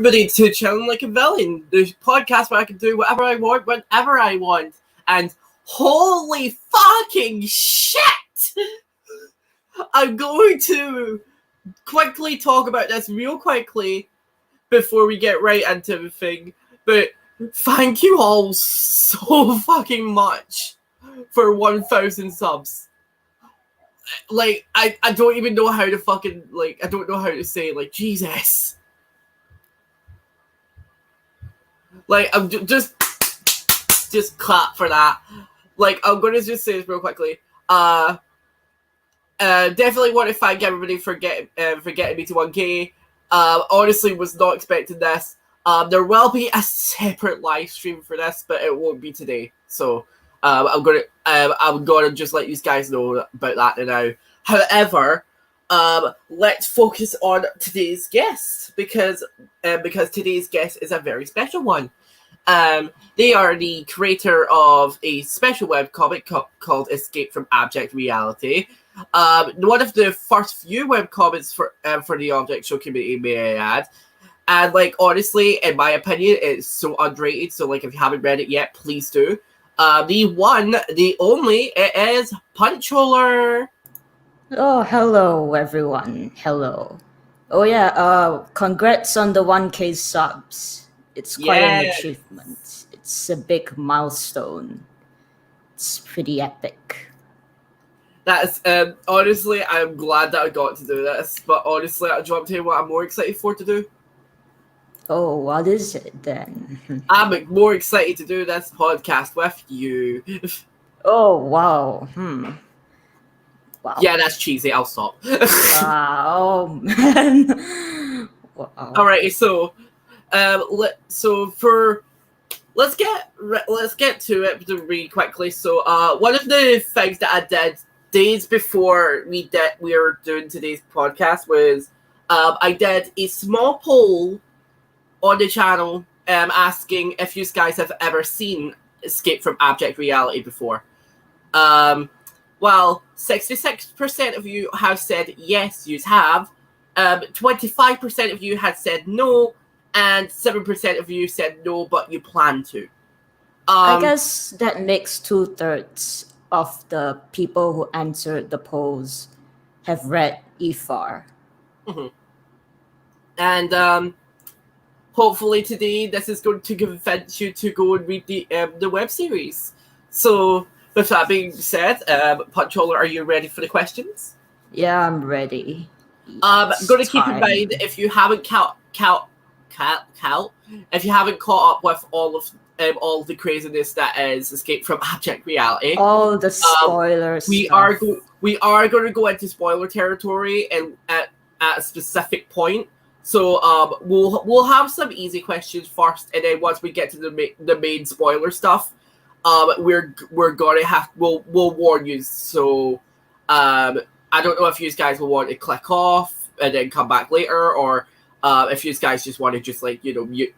everybody to Chillin Like a Villain, the podcast where I can do whatever I want, whenever I want. And holy fucking shit! I'm going to quickly talk about this real quickly before we get right into the thing. But thank you all so fucking much for 1,000 subs. Like, I don't even know how to fucking, like, I don't know how to say, like, Jesus. Like, I'm just clap for that. Like, I'm gonna just say this real quickly. Definitely want to thank everybody for getting me to 1K. Honestly, was not expecting this. There will be a separate live stream for this, but it won't be today. So, I'm gonna just let you guys know about that now. However, let's focus on today's guest because today's guest is a very special one. They are the creator of a special webcomic called Escape from Abject Reality. One of the first few webcomics for the Object Show community, may I add. And, like, honestly, in my opinion, it's so underrated. So, like, if you haven't read it yet, please do. The one, the only, it is Punchholer. Oh, hello, everyone. Hello. Oh, yeah, congrats on the 1K subs. It's quite an achievement. It's a big milestone. It's pretty epic. That's, honestly, I'm glad that I got to do this. But honestly, do you want to tell you what I'm more excited for to do? Oh, what is it then? I'm more excited to do this podcast with you. Oh, wow. Wow. Yeah, that's cheesy. I'll stop. Wow, man. Wow. Alright, so let's get to it really quickly. So one of the things that I did days before we were doing today's podcast was I did a small poll on the channel asking if you guys have ever seen Escape from Abject Reality before. Well, 66% of you have said yes, you have. 25% of you had said no, and 7% of you said no, but you plan to. I guess that makes 2/3 of the people who answered the polls have read EFAR. Mm-hmm. And hopefully today this is going to convince you to go and read the web series. So with that being said, Punchholer, are you ready for the questions? Yeah, I'm ready. I'm going to keep in mind, if you haven't caught up with all the craziness that is Escape from Abject Reality, all the spoilers, we are going to go into spoiler territory and at a specific point. So we'll have some easy questions first, and then once we get to the main spoiler stuff, we're gonna we'll warn you. So I don't know if you guys will want to click off and then come back later, or if you guys just want to just, like, you know, mute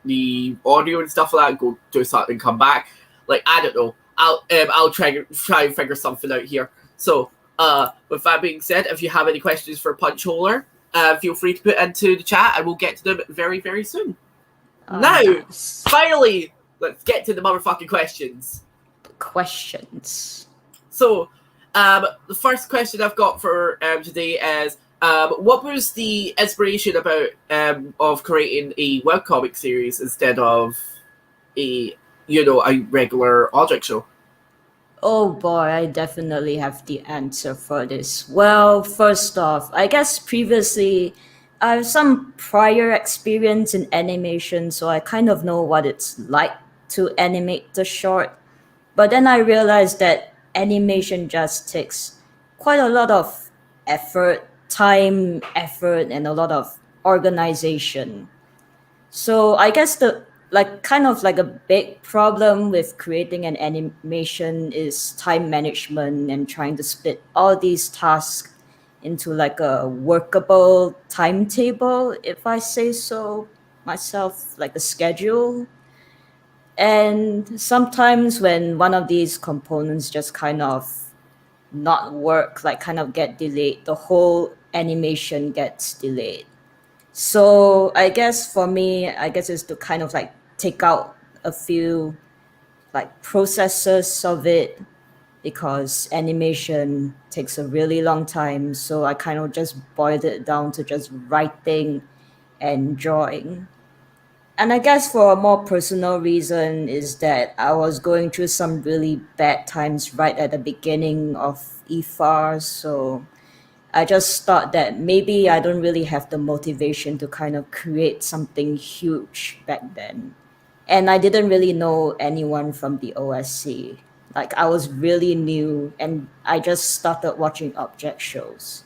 the audio and stuff like that, go do something and come back. Like, I don't know. I'll try and figure something out here. So with that being said, if you have any questions for Punchholer, feel free to put into the chat, and we'll get to them very, very soon. Now, finally, let's get to the motherfucking questions. So, the first question I've got for today is, what was the inspiration of creating a webcomic series instead of a regular Object Show? Oh boy, I definitely have the answer for this. Well, first off, I guess previously I have some prior experience in animation, so I kind of know what it's like to animate the short. But then I realized that animation just takes quite a lot of time, and a lot of organization. So I guess kind of like a big problem with creating an animation is time management and trying to split all these tasks into like a workable timetable, if I say so myself, like a schedule. And sometimes when one of these components just kind of not work, like kind of get delayed, the whole animation gets delayed. So I guess for me, I guess is to kind of like take out a few like processes of it because animation takes a really long time. So I kind of just boiled it down to just writing and drawing. And I guess for a more personal reason is that I was going through some really bad times right at the beginning of EFAR. So I just thought that maybe I don't really have the motivation to kind of create something huge back then. And I didn't really know anyone from the OSC. Like I was really new and I just started watching object shows.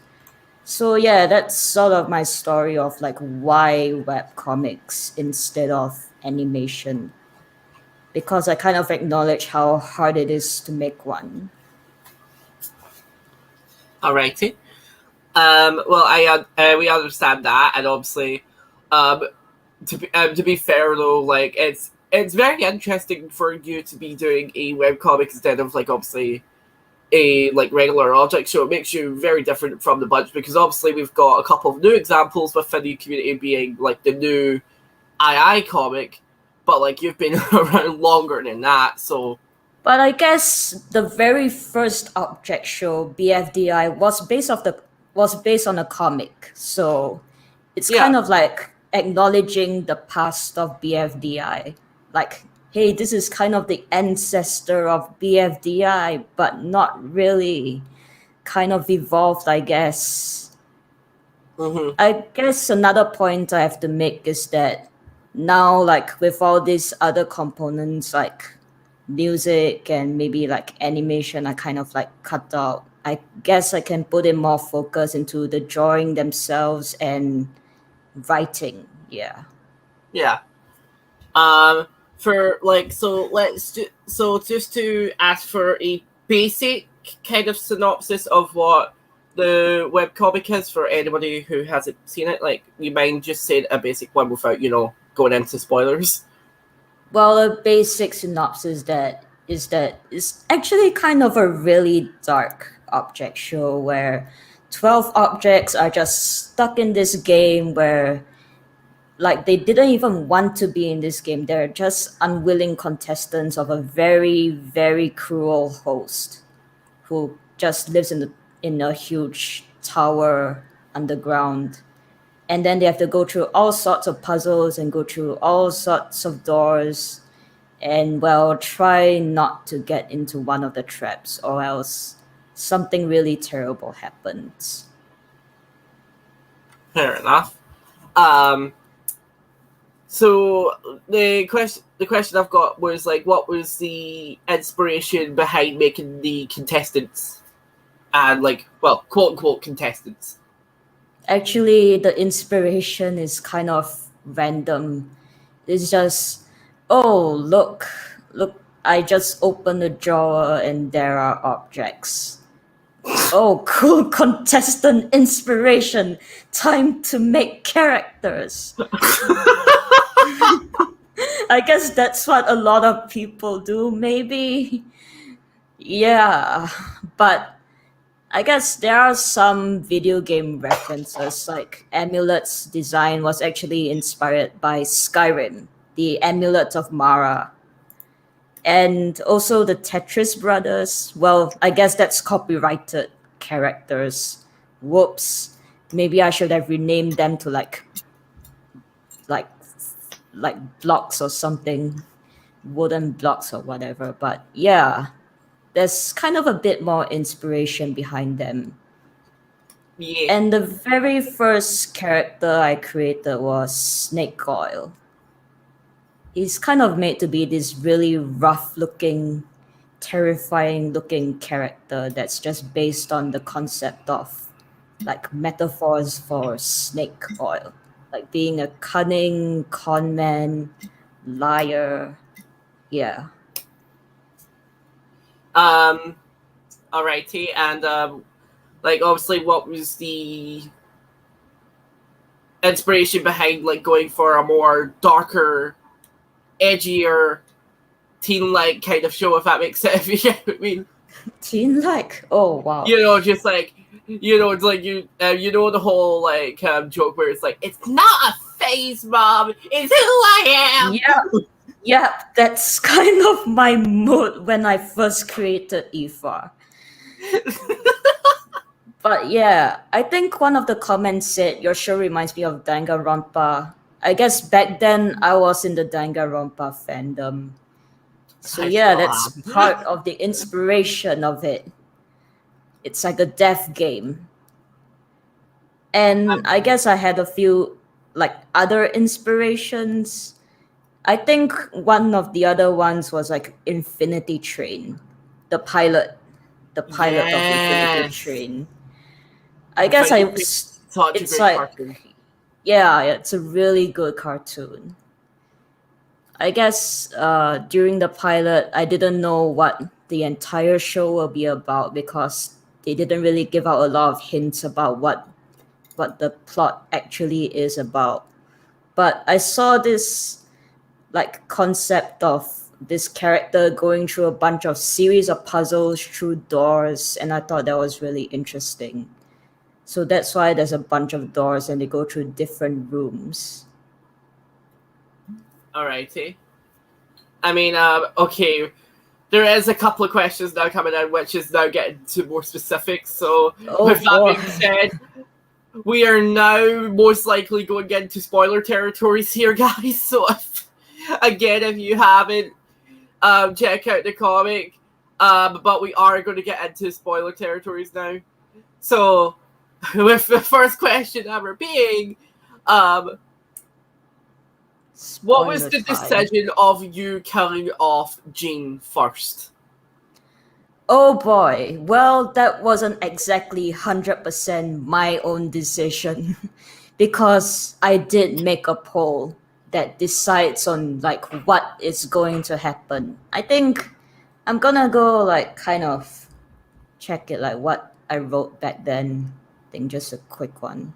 So yeah, that's sort of my story of like why webcomics instead of animation. Because I kind of acknowledge how hard it is to make one. Alrighty. Well, we understand that, and obviously, um, to be fair though, like it's very interesting for you to be doing a webcomic instead of like obviously a like regular object show. It makes you very different from the bunch because obviously we've got a couple of new examples within the community being like the new II comic, but like you've been around longer than that, so But I guess the very first object show, BFDI, was based on a comic. So it's yeah. kind of like acknowledging the past of BFDI. Like, hey, this is kind of the ancestor of BFDI, but not really. Kind of evolved, I guess. Mm-hmm. I guess another point I have to make is that now, like with all these other components like music and maybe like animation, I kind of like cut out. I guess I can put in more focus into the drawing themselves and writing. Yeah. Yeah. Um, for like, so just to ask for a basic kind of synopsis of what the webcomic is for anybody who hasn't seen it. Like, you mind just saying a basic one without going into spoilers? Well, a basic synopsis that is actually kind of a really dark object show where 12 objects are just stuck in this game where like they didn't even want to be in this game. They're just unwilling contestants of a very, very cruel host who just lives in a huge tower underground. And then they have to go through all sorts of puzzles and go through all sorts of doors and well try not to get into one of the traps or else something really terrible happens. Fair enough. Um, so the question I've got was like, what was the inspiration behind making the contestants and like, well, quote unquote contestants? Actually, the inspiration is kind of random. It's just, oh, look, I just opened a drawer and there are objects. Oh, cool contestant inspiration. Time to make characters. I guess that's what a lot of people do, maybe. Yeah, but I guess there are some video game references, like Amulet's design was actually inspired by Skyrim, the Amulet of Mara. And also the Tetris brothers, well, I guess that's copyrighted characters. Whoops. Maybe I should have renamed them to like like blocks or something, wooden blocks or whatever. But yeah, there's kind of a bit more inspiration behind them. Yeah. And the very first character I created was Snake Oil. He's kind of made to be this really rough looking, terrifying looking character that's just based on the concept of like metaphors for snake oil. Like being a cunning con man, liar. Yeah. Um, Alrighty, and like obviously, what was the inspiration behind like going for a more darker, edgier, teen-like kind of show? If that makes sense, if you get what I mean. Teen like? Oh wow. Just like You know, it's like you know the whole like joke where it's like, it's not a phase, mom, it's who I am. Yeah, yeah, that's kind of my mood when I first created Aoife. But yeah, I think one of the comments said your show reminds me of Danganronpa. I guess back then I was in the Danganronpa fandom. So I yeah, still that's am. part of the inspiration of it. It's like a death game. And I guess I had a few like other inspirations. I think one of the other ones was like Infinity Train, the pilot, the pilot of Infinity Yes. Train. I guess Infinity I Train, was, such a it's great like, cartoon. yeah, it's a really good cartoon. I guess during the pilot, I didn't know what the entire show will be about because they didn't really give out a lot of hints about what the plot actually is about. But I saw this like concept of this character going through a bunch of series of puzzles through doors, and I thought that was really interesting. So that's why there's a bunch of doors and they go through different rooms. Alrighty. I mean, okay. There is a couple of questions now coming in, which is now getting to more specifics. So, Oh with that boy. being said, we are now most likely going into spoiler territories here, guys. So, if you haven't, check out the comic. But we are going to get into spoiler territories now. So, with the first question ever being, um, what was Spoiler the time. decision of you killing off Jean first? Oh boy. Well, that wasn't exactly 100% my own decision because I did make a poll that decides on like what is going to happen. I think I'm gonna go like kind of check it like what I wrote back then. I think just a quick one.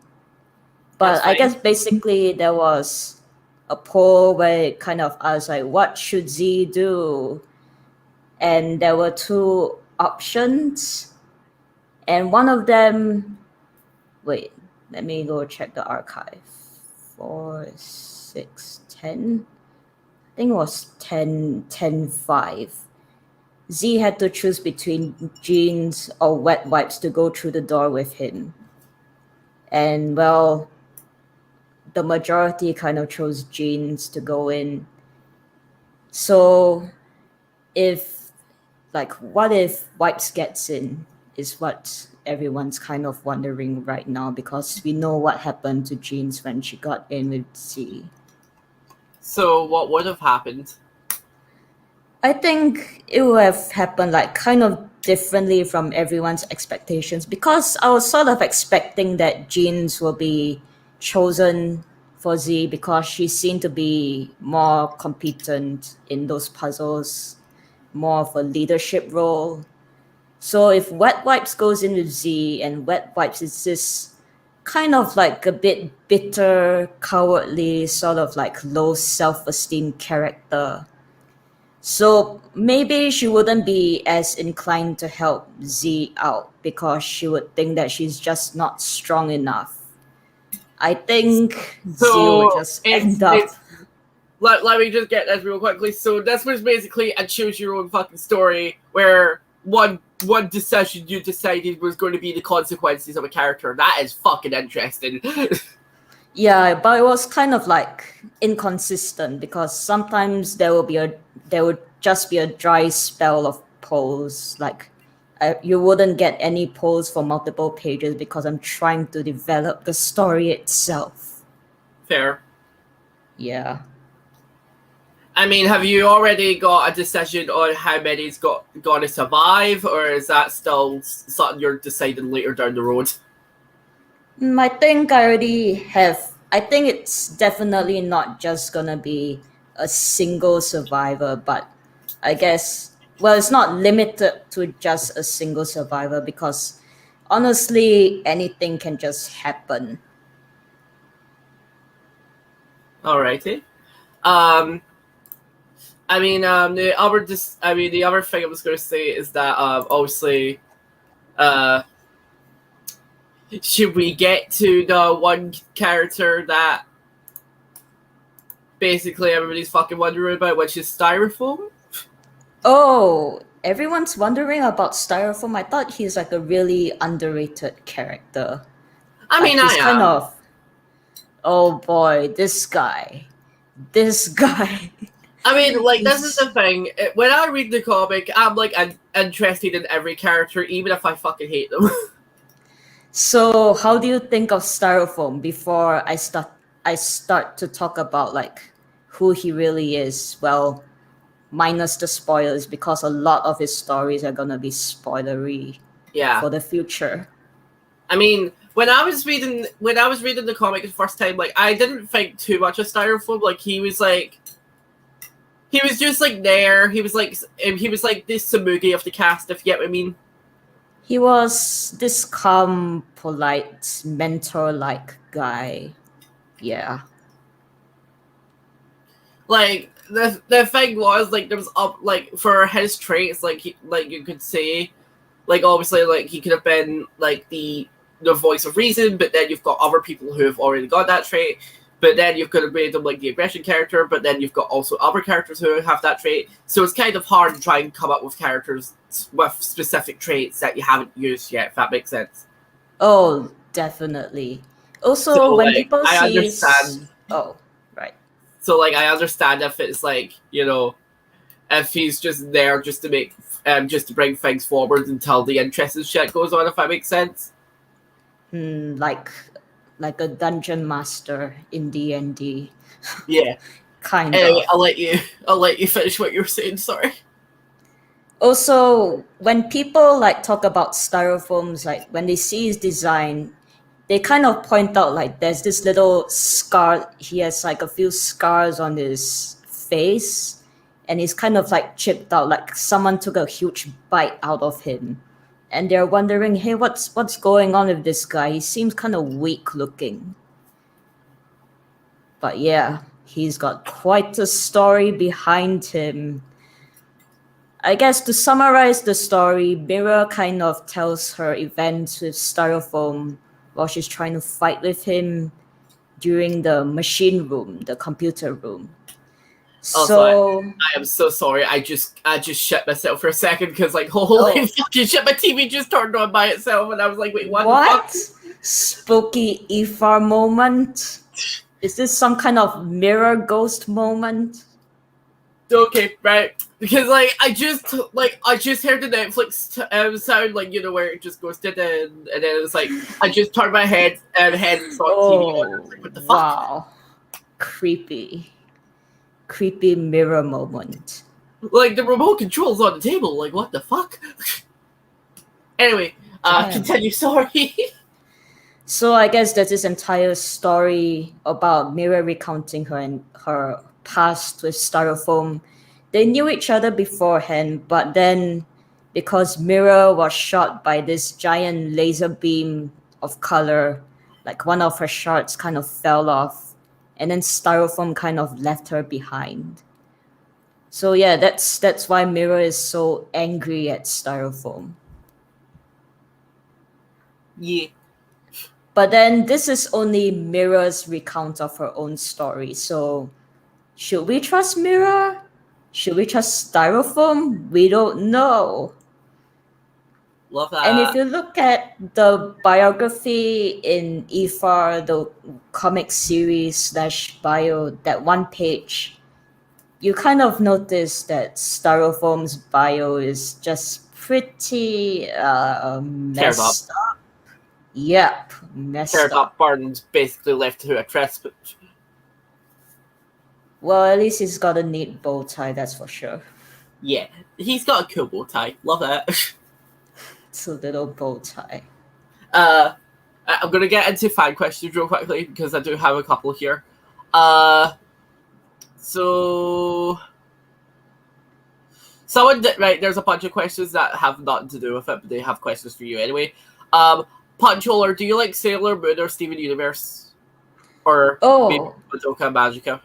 That's But I fine. guess basically there was a poll where it kind of asked like what should Z do? And there were two options. And one of them, wait, let me go check the archive. 4, 6, 10. I think it was 10, 10, 5. Z had to choose between jeans or wet wipes to go through the door with him. And well, the majority kind of chose jeans to go in. So if like what if wipes gets in is what everyone's kind of wondering right now because we know what happened to jeans when she got in with Z. So, what would have happened? I think it would have happened like kind of differently from everyone's expectations because I was sort of expecting that jeans will be chosen for Z because she seemed to be more competent in those puzzles, more of a leadership role. So if Wet Wipes goes in with Z and Wet Wipes is this kind of like a bit bitter, cowardly, sort of like low self-esteem character. So maybe she wouldn't be as inclined to help Z out because she would think that she's just not strong enough. I think Z would So, just end up. let me just get this real quickly. So, this was basically a choose your own fucking story where one decision you decided was going to be the consequences of a character. That is fucking interesting. Yeah, but it was kind of like inconsistent because sometimes there would just be a dry spell of polls. Like you wouldn't get any polls for multiple pages because I'm trying to develop the story itself. Fair. Yeah. I mean, have you already got a decision on how many's going to survive, or is that still something you're deciding later down the road? I think I already have. I think it's definitely not just gonna be a single survivor, but I guess, well, it's not limited to just a single survivor because honestly, anything can just happen. Alrighty. Um, the other thing I was going to say is that obviously, uh, should we get to the one character that basically everybody's fucking wondering about, which is Styrofoam? Oh, everyone's wondering about Styrofoam. I thought he's like a really underrated character. I Like mean, I he's kind am. of, oh boy, this guy. This guy. I mean, like, this is He's the thing. When I read the comic, I'm, like, interested in every character, even if I fucking hate them. So how do you think of Styrofoam before I start to talk about like who he really is? Well, minus the spoilers because a lot of his stories are gonna be spoilery Yeah. for the future. I mean, when I was reading the comic the first time, like, I didn't think too much of Styrofoam. Like, he was just like there. He was like this Samugi of the cast, if you get what I mean. He was this calm, polite, mentor-like guy. Yeah. Like, the thing was, like, there was up, like, for his traits, like, like, you could say, like, obviously, like, he could have been like the voice of reason, but then you've got other people who have already got that trait. But then you could have made them like the aggression character, but then you've got also other characters who have that trait. So it's kind of hard to try and come up with characters with specific traits that you haven't used yet, if that makes sense. Oh, definitely. So, Also, when like, people I sees, understand. oh, right. So, like, I understand if it's like, if he's just there just to make, just to bring things forward until the interesting shit goes on, if that makes sense. Like a dungeon master in D&D, Yeah. kind Anyway, of. I'll let you finish what you were saying. Sorry. Also, when people like talk about styrofoams, like when they see his design, they kind of point out like there's this little scar. He has like a few scars on his face, and he's kind of like chipped out, like someone took a huge bite out of him. And they're wondering, hey, what's going on with this guy? He seems kind of weak looking. But yeah, he's got quite a story behind him. I guess to summarize the story, Mira kind of tells her events with Styrofoam while she's trying to fight with him during the machine room, the computer room. Also, So, I am so sorry. I just shit myself for a second because, like, holy oh, fucking shit, my TV just turned on by itself, and I was like, wait, what the fuck? what? Spooky Ifar moment? Is this some kind of mirror ghost moment? Okay, right. Because, like, I just heard the Netflix sound, like, where it just goes to and then it's like I just turned my head and saw TV on. I was Oh, like, what the fuck? wow. Creepy. Creepy mirror moment. Like, the remote control's on the table. Like, what the fuck? Anyway, Damn. continue. Sorry. So I guess there's this entire story about Mira recounting her past with Styrofoam. They knew each other beforehand, but then because Mira was shot by this giant laser beam of color, like one of her shards kind of fell off, and then Styrofoam kind of left her behind. So yeah, that's why Mira is so angry at Styrofoam. Yeah. But then this is only Mira's recount of her own story. So should we trust Mira? Should we trust Styrofoam? We don't know. Love that. And if you look at the biography in Ifar, the comic series slash bio, that one page, you kind of notice that Styrofoam's bio is just pretty messed up. Yep, messed Teared up. up Barton's basically left to a crisp. Well, at least he's got a neat bow tie, that's for sure. Yeah, he's got a cool bow tie. Love that. It's a little bow tie. I'm gonna get into fan questions real quickly because I do have a couple here. So someone right, there's a bunch of questions that have nothing to do with it, but they have questions for you anyway. Punchholder, do you like Sailor Moon or Steven Universe? Or maybe Oh, Madoka Magica?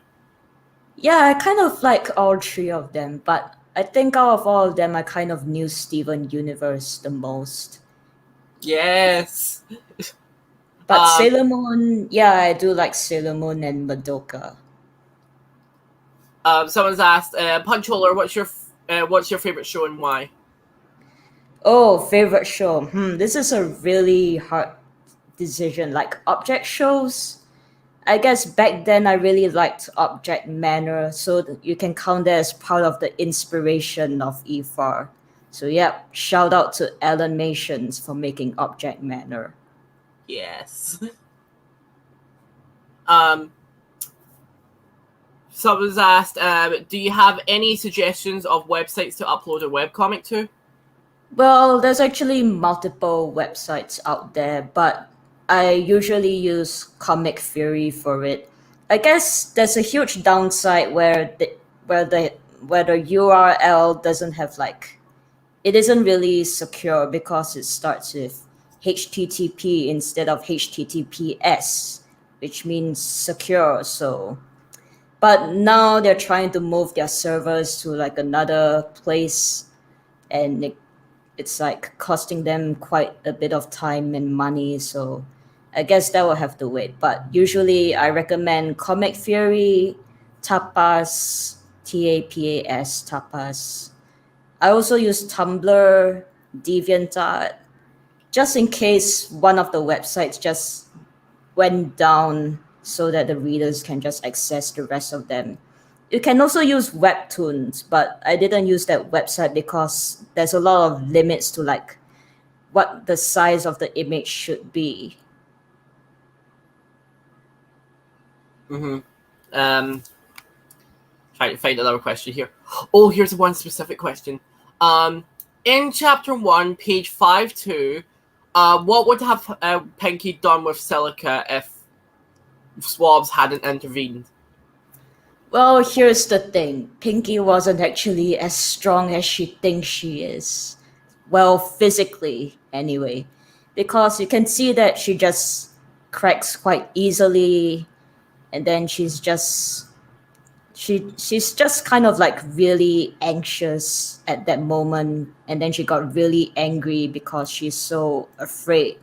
yeah, I kind of like all three of them, but I think out of all of them, I kind of knew Steven Universe the most. Yes. But Sailor Moon, yeah, I do like Sailor Moon and Madoka. Someone's asked, Punchholder, what's your favorite show and why? Oh, favorite show. This is a really hard decision. Like object shows, I guess back then I really liked Object Manor, so you can count that as part of the inspiration of EFAR. So yeah, shout out to Animations for making Object Manor. Yes. um, Someone's asked, do you have any suggestions of websites to upload a webcomic to? Well, there's actually multiple websites out there, but I usually use Comic Theory for it. I guess there's a huge downside where the where the URL doesn't have like it isn't really secure because it starts with HTTP instead of HTTPS, which means secure. So, but now they're trying to move their servers to like another place, and it's like costing them quite a bit of time and money. So, I guess that will have to wait. But usually, I recommend Comic Theory, Tapas, TAPAS, Tapas. I also use Tumblr, DeviantArt, just in case one of the websites just went down so that the readers can just access the rest of them. You can also use Webtoons, but I didn't use that website because there's a lot of limits to like what the size of the image should be. Mm-hmm. Trying to find another question here. Oh, here's one specific question. In chapter 1, page 52, what would have Pinky done with Silica if Swabs hadn't intervened? Well, here's the thing. Pinky wasn't actually as strong as she thinks she is. Well, physically, anyway. Because you can see that she just cracks quite easily, and then she's just kind of like really anxious at that moment, and then she got really angry because she's so afraid,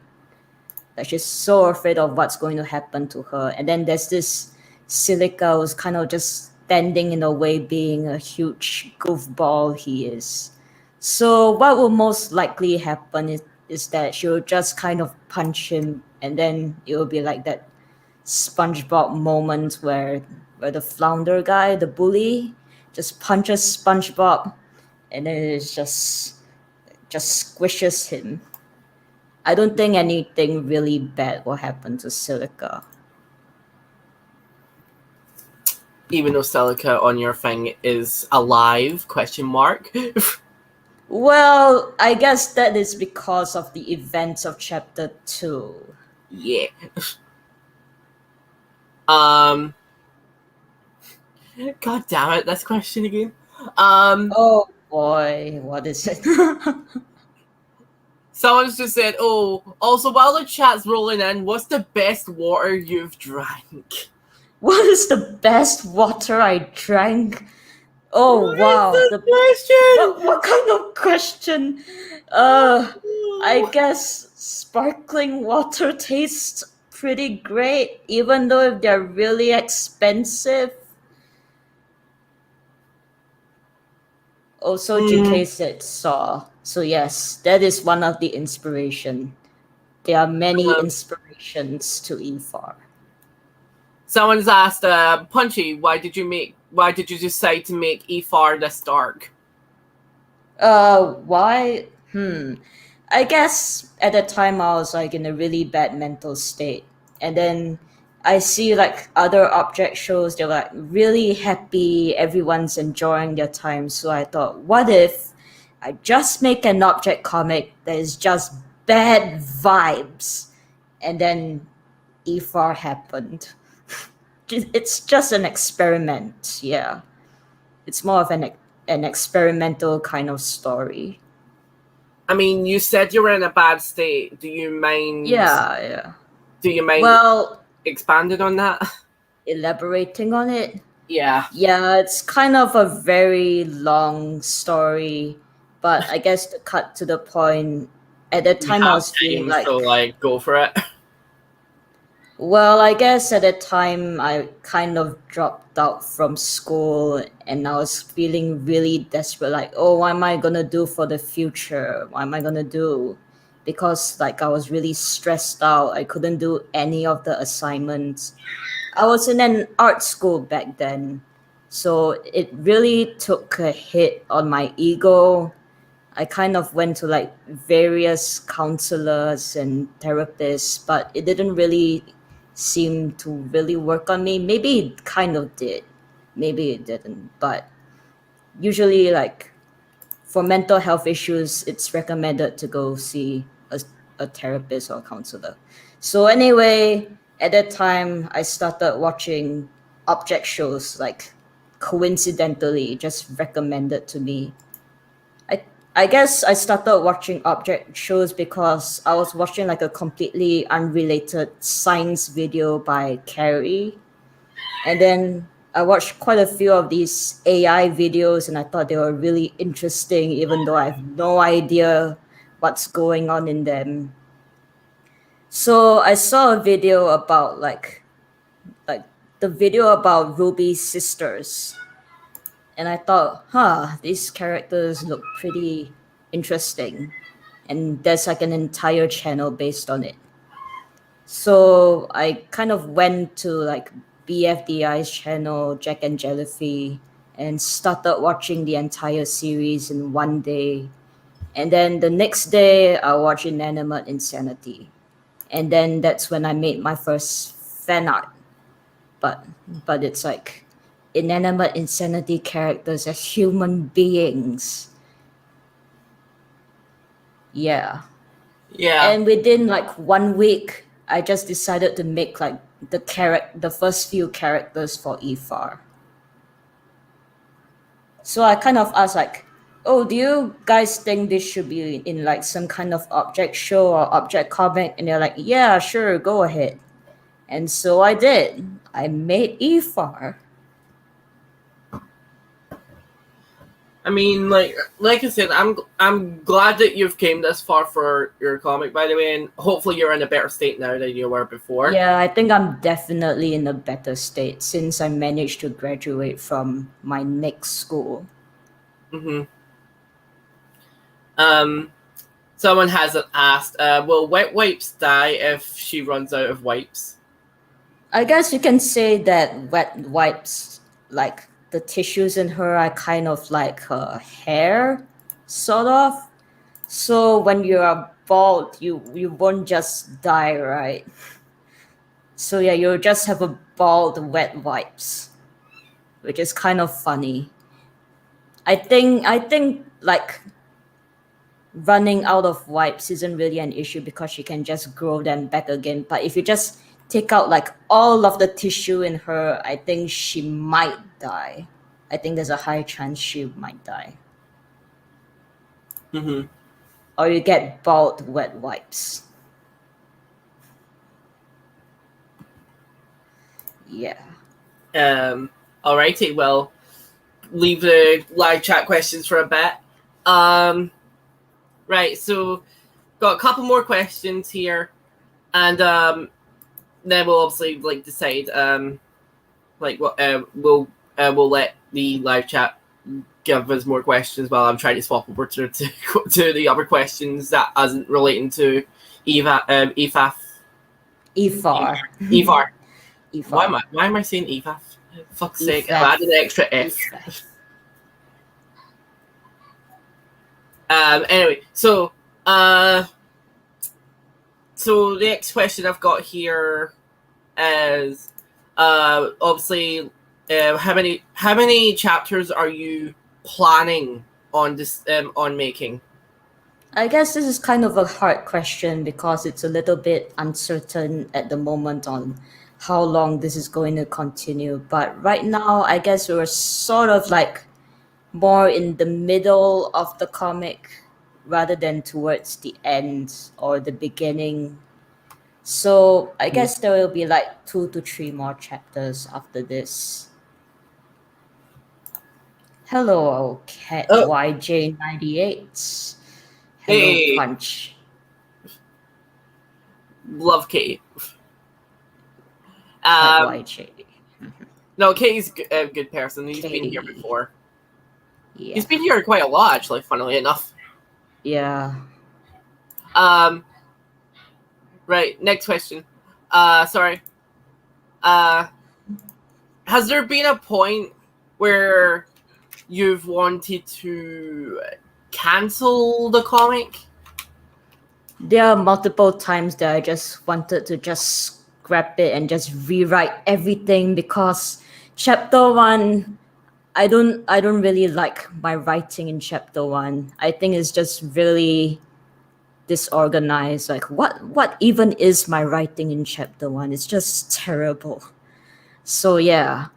like she's so afraid of what's going to happen to her. And then there's this Silica who's kind of just standing in the way, being a huge goofball he is. So what will most likely happen is that she'll just kind of punch him, and then it will be like that SpongeBob moment where the flounder guy, the bully, just punches SpongeBob, and then it just squishes him. I don't think anything really bad will happen to Silica. Even though Silica on your thing is alive? Question mark. Well, I guess that is because of the events of chapter 2. Yeah. Um. God damn it! That's question again. Oh boy, what is it? Someone's just said, "Oh, also while the chat's rolling in, what's the best water you've drank?" What is the best water I drank? Oh What wow, is the question? what kind of question? I guess sparkling water tastes pretty great, even though if they're really expensive. Also, GK said Saw. So yes, that is one of the inspiration. There are many Um, inspirations to EFAR. Someone's asked, Punchy, why did you decide to make EFAR this dark? Why? I guess at the time I was like in a really bad mental state. And then I see like other object shows, they're like really happy, everyone's enjoying their time. So I thought, what if I just make an object comic that is just bad vibes? And then EFAR happened. It's just an experiment, yeah. It's more of an experimental kind of story. I mean, you said you were in a bad state. Do you mind? Yeah. Do you mind Well, expanding on that? elaborating on it. Yeah. Yeah, it's kind of a very long story, but I guess to cut to the point, at the We time I have was feeling time, so like, go for it. Well, I guess at that time I kind of dropped out from school and I was feeling really desperate like, oh, what am I going to do for the future? What am I going to do? Because like I was really stressed out. I couldn't do any of the assignments. I was in an art school back then. So it really took a hit on my ego. I kind of went to like various counselors and therapists, but it didn't really seem to really work on me. Maybe it kind of did, maybe it didn't. But usually, like for mental health issues, it's recommended to go see a therapist or counselor. So, anyway, at that time, I started watching object shows, like coincidentally, just recommended to me. I I guess I started watching object shows because I was watching like a completely unrelated science video by Carrie, and then I watched quite a few of these AI videos, and I thought they were really interesting, even though I have no idea what's going on in them. So I saw a video about like the video about Ruby's sisters, and I thought, these characters look pretty interesting. And there's like an entire channel based on it. So I kind of went to like BFDI's channel, Jack and Jellyfy, and started watching the entire series in one day. And then the next day, I watched Inanimate Insanity. And then that's when I made my first fan art. But it's like inanimate insanity characters as human beings. Yeah. Yeah. And within like 1 week, I just decided to make like the first few characters for EFAR. So I kind of asked like, oh, do you guys think this should be in like some kind of object show or object comic? And they're like, yeah, sure, go ahead. And so I did. I made EFAR. I mean, like I said, I'm glad that you've came this far for your comic, by the way, and hopefully you're in a better state now than you were before. Yeah, I think I'm definitely in a better state since I managed to graduate from my next school. Mm-hmm. Um, Someone hasn't asked, will wet wipes die if she runs out of wipes? I guess you can say that wet wipes, like the tissues in her, are kind of like her hair, sort of. So when you are bald, you won't just die, right? So yeah, you'll just have a bald wet wipes, which is kind of funny. I think like running out of wipes isn't really an issue because she can just grow them back again. But if you just take out like all of the tissue in her, I think she might die. I think there's a high chance she might die. Mm-hmm. Or you get bald wet wipes. Yeah. Alrighty, well, leave the live chat questions for a bit. Right, so got a couple more questions here, and then we'll obviously like decide like what we'll let the live chat give us more questions while I'm trying to swap over to to the other questions that isn't relating to EFAF. EFAR. EFAR. EFAR. Why am I saying EFAF? Fuck's sake, EFAF. I've added an extra F. EFAF. Anyway, so so the next question I've got here is obviously how many chapters are you planning on this on making? I guess this is kind of a hard question because it's a little bit uncertain at the moment on how long this is going to continue. But right now, I guess we're sort of like more in the middle of the comic rather than towards the end or the beginning. So I guess there will be like 2 to 3 more chapters after this. Hello, Cat Oh, YJ98. Hello, hey, Punch. love Kate. Like Um, YJ. no, Katie's a good person. He's been here Katie. before. Yeah. He's been here quite a lot, actually, funnily enough. Yeah. Um, right, next question. Sorry. Has there been a point where you've wanted to cancel the comic? There are multiple times that I just wanted to just scrap it and just rewrite everything because chapter 1 I don't really like my writing in chapter 1. I think it's just really disorganized. Like what even is my writing in chapter 1? It's just terrible. So yeah.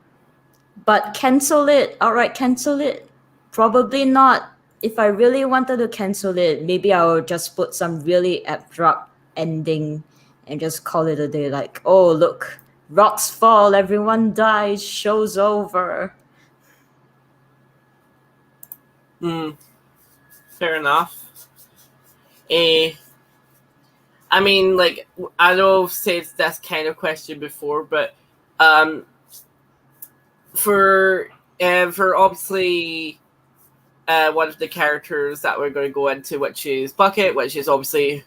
But cancel it, outright cancel it? Probably not. If I really wanted to cancel it, maybe I would just put some really abrupt ending and just call it a day. Like, oh, look, rocks fall, everyone dies, show's over. Fair enough. Eh, I mean, like, I know I've said this kind of question before, but um, for obviously one of the characters that we're going to go into, which is Bucket, which is obviously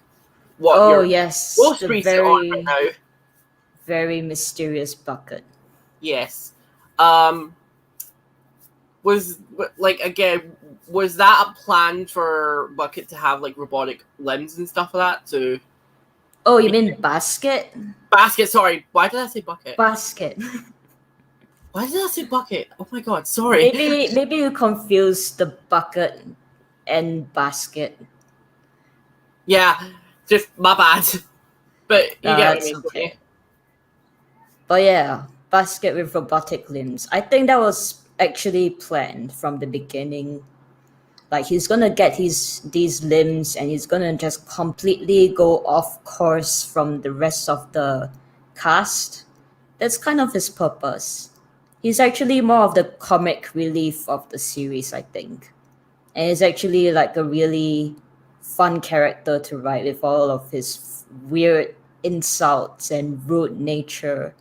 what Oh, you're yes, most the recent on right very, now. very mysterious bucket. Yes. Um, was like again, was that a plan for Bucket to have like robotic limbs and stuff like that? To Oh, you mean basket? Basket, sorry. Why did I say Bucket? Basket. Why did I say Bucket? Oh my god, sorry. Maybe you confuse the bucket and basket. Yeah, just my bad. But you get what I That's mean, don't you? okay. But yeah, basket with robotic limbs. I think that was actually planned from the beginning. Like he's gonna get these limbs and he's gonna just completely go off course from the rest of the cast. That's kind of his purpose. He's actually more of the comic relief of the series, I think. And he's actually like a really fun character to write with all of his weird insults and rude nature.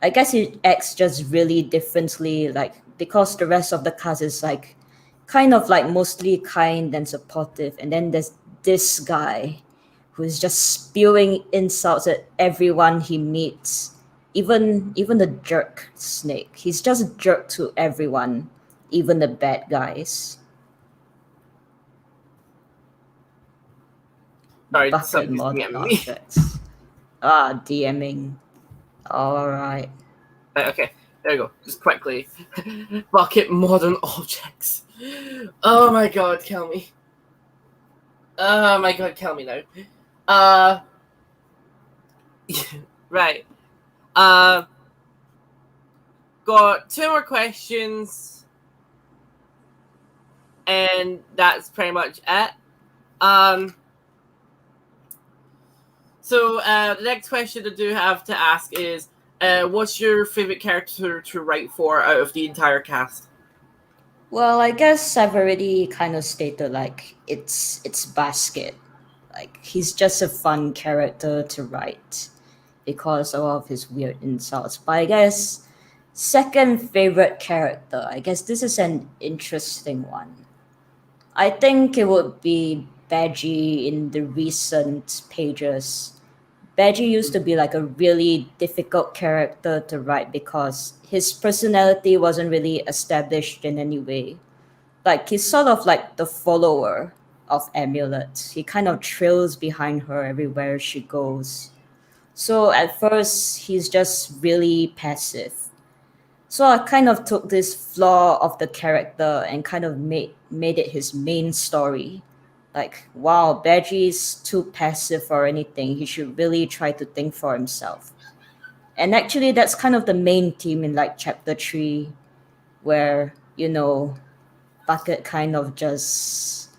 I guess it acts just really differently, like because the rest of the cast is like kind of like mostly kind and supportive, and then there's this guy who's just spewing insults at everyone he meets, even the jerk snake. He's just a jerk to everyone, even the bad guys. Sorry, Bucket somebody's modern DMing me. objects. Ah, DMing. All right. Right, okay, there we go. Just quickly. Bucket modern objects. Oh my god, kill me. Oh my god, kill me now. Uh, right. Uh, got two more questions, and that's pretty much it. Um, so the next question I do have to ask is, what's your favorite character to write for out of the entire cast? Well, I guess I've already kind of stated like it's basket. Like he's just a fun character to write because of all of his weird insults. But I guess second favorite character, I guess this is an interesting one. I think it would be Badgie in the recent pages. Badgie used to be like a really difficult character to write because his personality wasn't really established in any way. Like he's sort of like the follower of Amulet. He kind of trails behind her everywhere she goes. So at first he's just really passive. So I kind of took this flaw of the character and kind of made it his main story. Like, wow, Badgie's too passive for anything. He should really try to think for himself. And actually that's kind of the main theme in like chapter 3 where, Bucket kind of just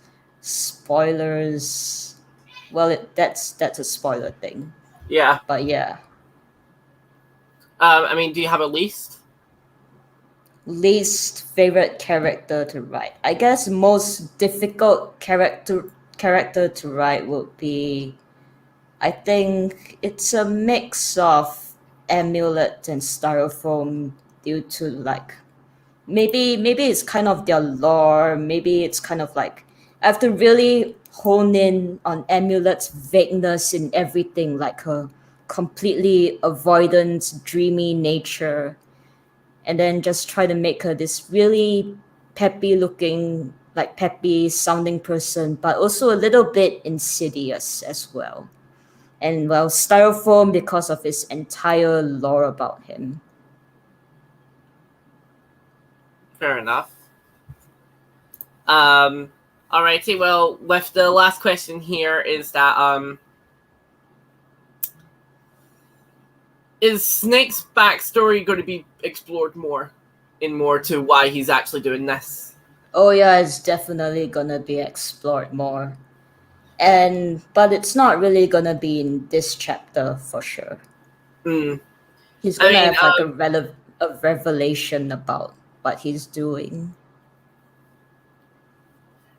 spoilers. Well, that's a spoiler thing. Yeah. But yeah, I mean, do you have a least? least favorite character to write. I guess most difficult character to write would be. I think it's a mix of amulet and styrofoam due to like maybe it's kind of their lore, maybe it's kind of like I have to really hone in on amulet's vagueness in everything, like her completely avoidant dreamy nature, and then just try to make her this really peppy looking, like peppy sounding person, but also a little bit insidious as well. And well, styrofoam because of his entire lore about him. Fair enough. Alrighty. Well, with the last question here is that is Snake's backstory going to be explored more to why he's actually doing this? Oh yeah, it's definitely gonna be explored more. But it's not really gonna be in this chapter for sure. Mm. He's I gonna mean, have like a revelation about what he's doing.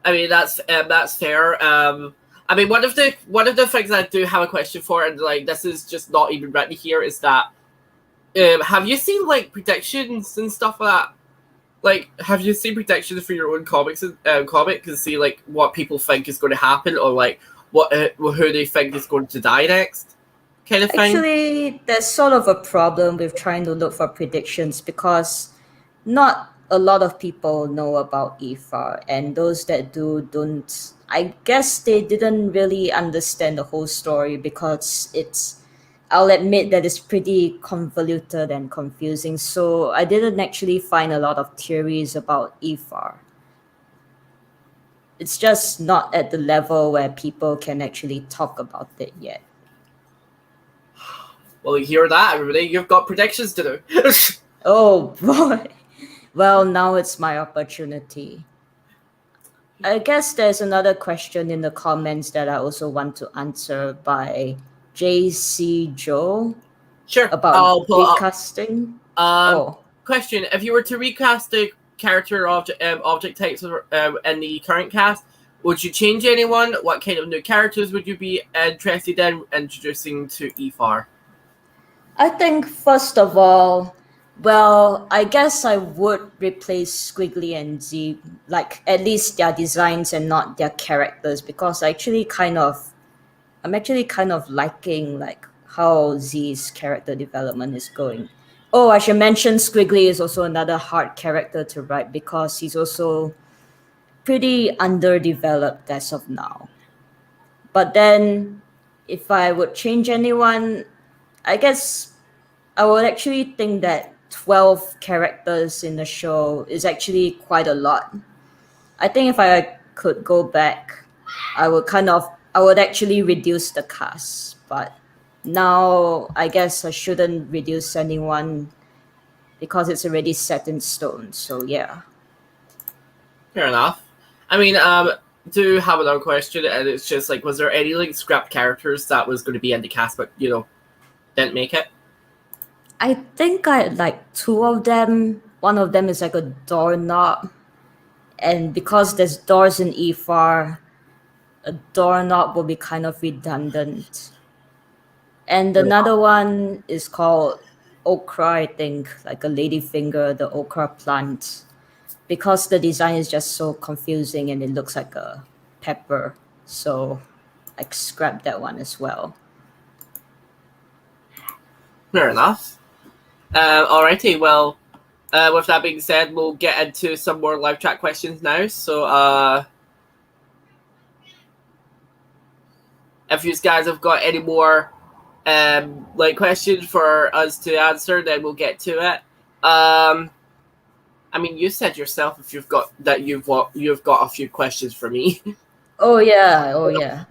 that's fair. I mean, one of the things I do have a question for, and like this is just not even written here, is that have you seen like predictions and stuff like that? Like, have you seen predictions for your own comic and see like what people think is going to happen, or like what who they think is going to die next, kind of thing? Actually, there's sort of a problem with trying to look for predictions because not a lot of people know about Ifar, and those that do don't. I guess they didn't really understand the whole story because it's. I'll admit that it's pretty convoluted and confusing, so I didn't actually find a lot of theories about Ifar. It's just not at the level where people can actually talk about it yet. Well, you hear that, everybody? You've got predictions to do. Oh boy. Well, now it's my opportunity. I guess there's another question in the comments that I also want to answer by JC Joe Sure, about I'll pull it up. recasting. Um, Oh, Question: if you were to recast the character object types in the current cast, would you change anyone? What kind of new characters would you be interested in introducing to EFAR? I think first of all, well, I guess I would replace Squiggly and Z, like at least their designs and not their characters, because I'm actually kind of liking like how Z's character development is going. Oh, I should mention Squiggly is also another hard character to write because he's also pretty underdeveloped as of now. But then, if I would change anyone, I guess I would actually think that 12 characters in the show is actually quite a lot. I think if I could go back, I would actually reduce the cast. But now I guess I shouldn't reduce anyone because it's already set in stone. So yeah. Fair enough. I mean, do have another question, and it's just like, was there any like scrapped characters that was going to be in the cast, but didn't make it? I think I like two of them. One of them is like a doorknob. And because there's doors in EFAR, a doorknob will be kind of redundant. And another one is called okra, I think, like a ladyfinger, the okra plant. Because the design is just so confusing and it looks like a pepper. So I scrapped that one as well. Fair enough. Alrighty, well, with that being said, we'll get into some more live chat questions now. So, if you guys have got any more like questions for us to answer, then we'll get to it. I mean, you said yourself if you've got a few questions for me. Oh yeah.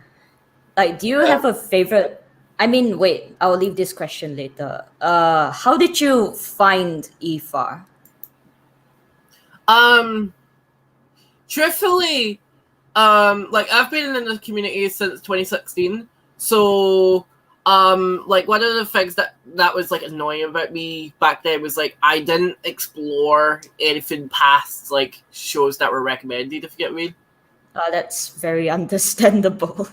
Like, do you have a favorite? I mean, wait, I'll leave this question later. How did you find EFAR? um, Truthfully, like I've been in the community since 2016, so like one of the things that was like annoying about me back then was like I didn't explore anything past like shows that were recommended, if you get me. That's very understandable.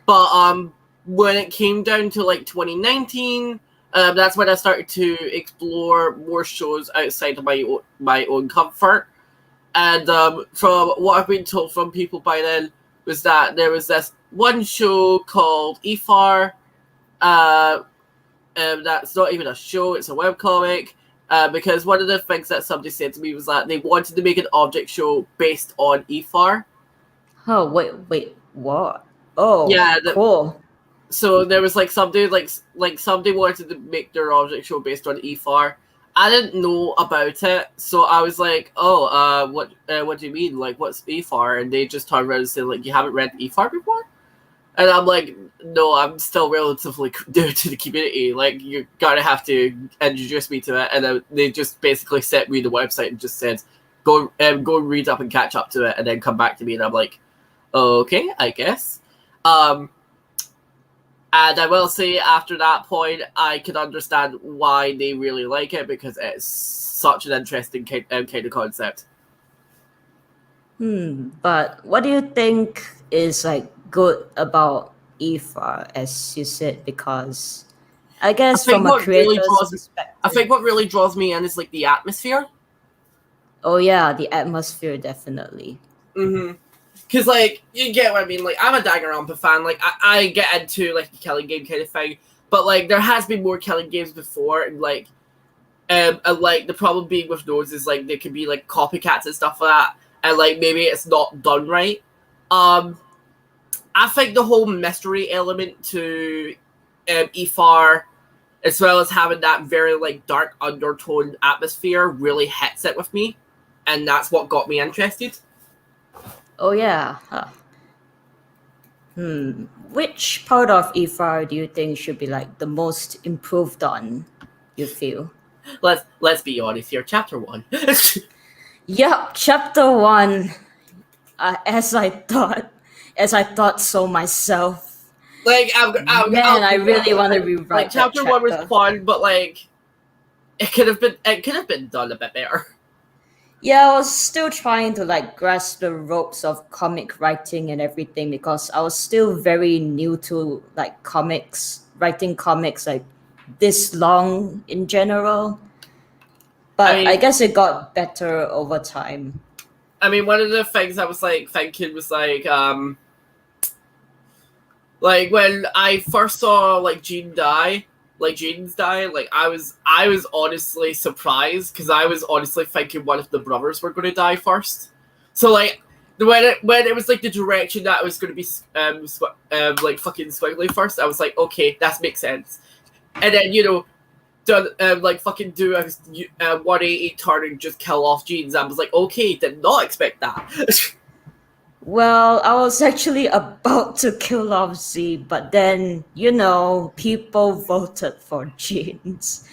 But when it came down to like 2019, That's when I started to explore more shows outside of my own comfort. And from what I've been told from people by then was that there was this one show called EFAR. Uh, that's not even a show; it's a webcomic. Because one of the things that somebody said to me was that they wanted to make an object show based on EFAR. Oh, wait, what? Oh, Yeah, cool. so there was like somebody somebody wanted to make their object show based on EFAR. I didn't know about it, so I was like, "Oh, what do you mean? Like, what's EFAR?" And they just turned around and said, "Like, you haven't read EFAR before?" And I'm like, "No, I'm still relatively new to the community. Like, you're gonna have to introduce me to it." And then they just basically sent me the website and just said, go read up and catch up to it, and then come back to me." And I'm like, "Okay, I guess." Um, And I will say, after that point, I can understand why they really like it because it's such an interesting kind of concept. But what do you think is like good about IFA, as you said? Because I I guess think from a what really creator's I perspective, think what really draws me in is like the atmosphere. oh yeah, the atmosphere definitely. Mm-hmm. Because like you get what I mean. Like I'm a Danganronpa fan. Like I get into like the killing game kind of thing, but like there has been more killing games before, and like the problem being with those is like there can be like copycats and stuff like that, and like maybe it's not done right. Um, I think the whole mystery element to EFAR, as well as having that very like dark undertone atmosphere, really hits it with me, and that's what got me interested. Oh yeah. Which part of IFA do you think should be like the most improved on? You feel? Let's be honest here. Chapter one. Yep, chapter one. As I thought, so myself. Like I'll Man, I be really want to like rewrite that chapter one was chapter. fun, but like it could have been done a bit better. Yeah, I was still trying to like grasp the ropes of comic writing and everything because I was still very new to like comics, writing comics like this long in general. I But I mean, guess it got better over time. one of the things I was like thinking was like when I first saw like Jean's die, like I was honestly surprised because I was honestly thinking one of the brothers were going to die first. So like when it was like the direction that it was going to be like fucking squiggly first, I was like, okay, that makes sense. And then done like fucking do a 180 turn and just kill off Jeans. I was like, okay, did not expect that. Well, I was actually about to kill off Z, but then, people voted for Jeans.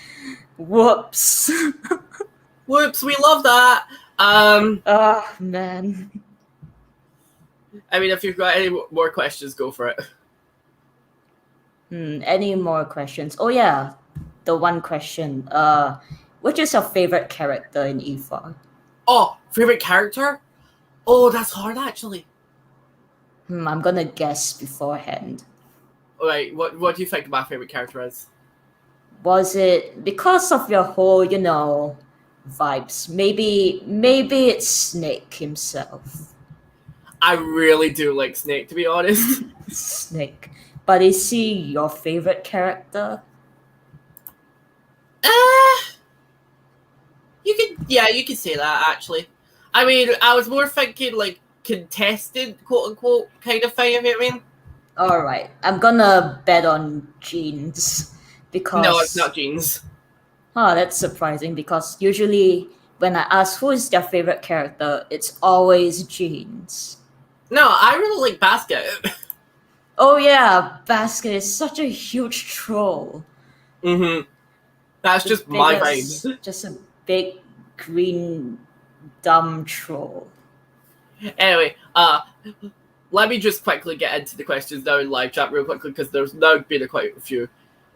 Whoops. Whoops, we love that. Oh, man. If you've got any more questions, go for it. Any more questions? Oh, yeah. The one question. Which is your favorite character in EFA? Oh, favorite character? Oh, that's hard actually. I'm gonna guess beforehand. Alright, what do you think my favorite character is? Was it because of your whole, vibes? Maybe it's Snake himself. I really do like Snake, to be honest. Snake. But is he your favorite character? You can say that actually. I was more thinking like contested, quote unquote, kind of thing. If you know what I mean. Alright, I'm gonna bet on Jeans No, it's because not Jeans. that's surprising because usually when I ask who is their favorite character, it's always Jeans. No, I really like Basket. Oh yeah, Basket is such a huge troll. Mm-hmm. That's The just my biggest, vibes. just a big green dumb troll. Anyway, let me just quickly get into the questions now in live chat real quickly because there's now been quite a few.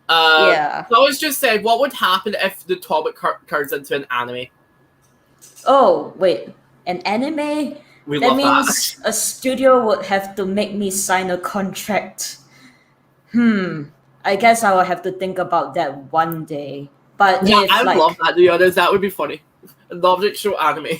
Yeah. So I was just saying, what would happen if the topic turns into an anime? Oh wait, an anime? We That love that. means a studio would have to make me sign a contract. I guess I will have to think about that one day. But Yeah, if I would love like, that, to be honest. That would be funny. An object show anime.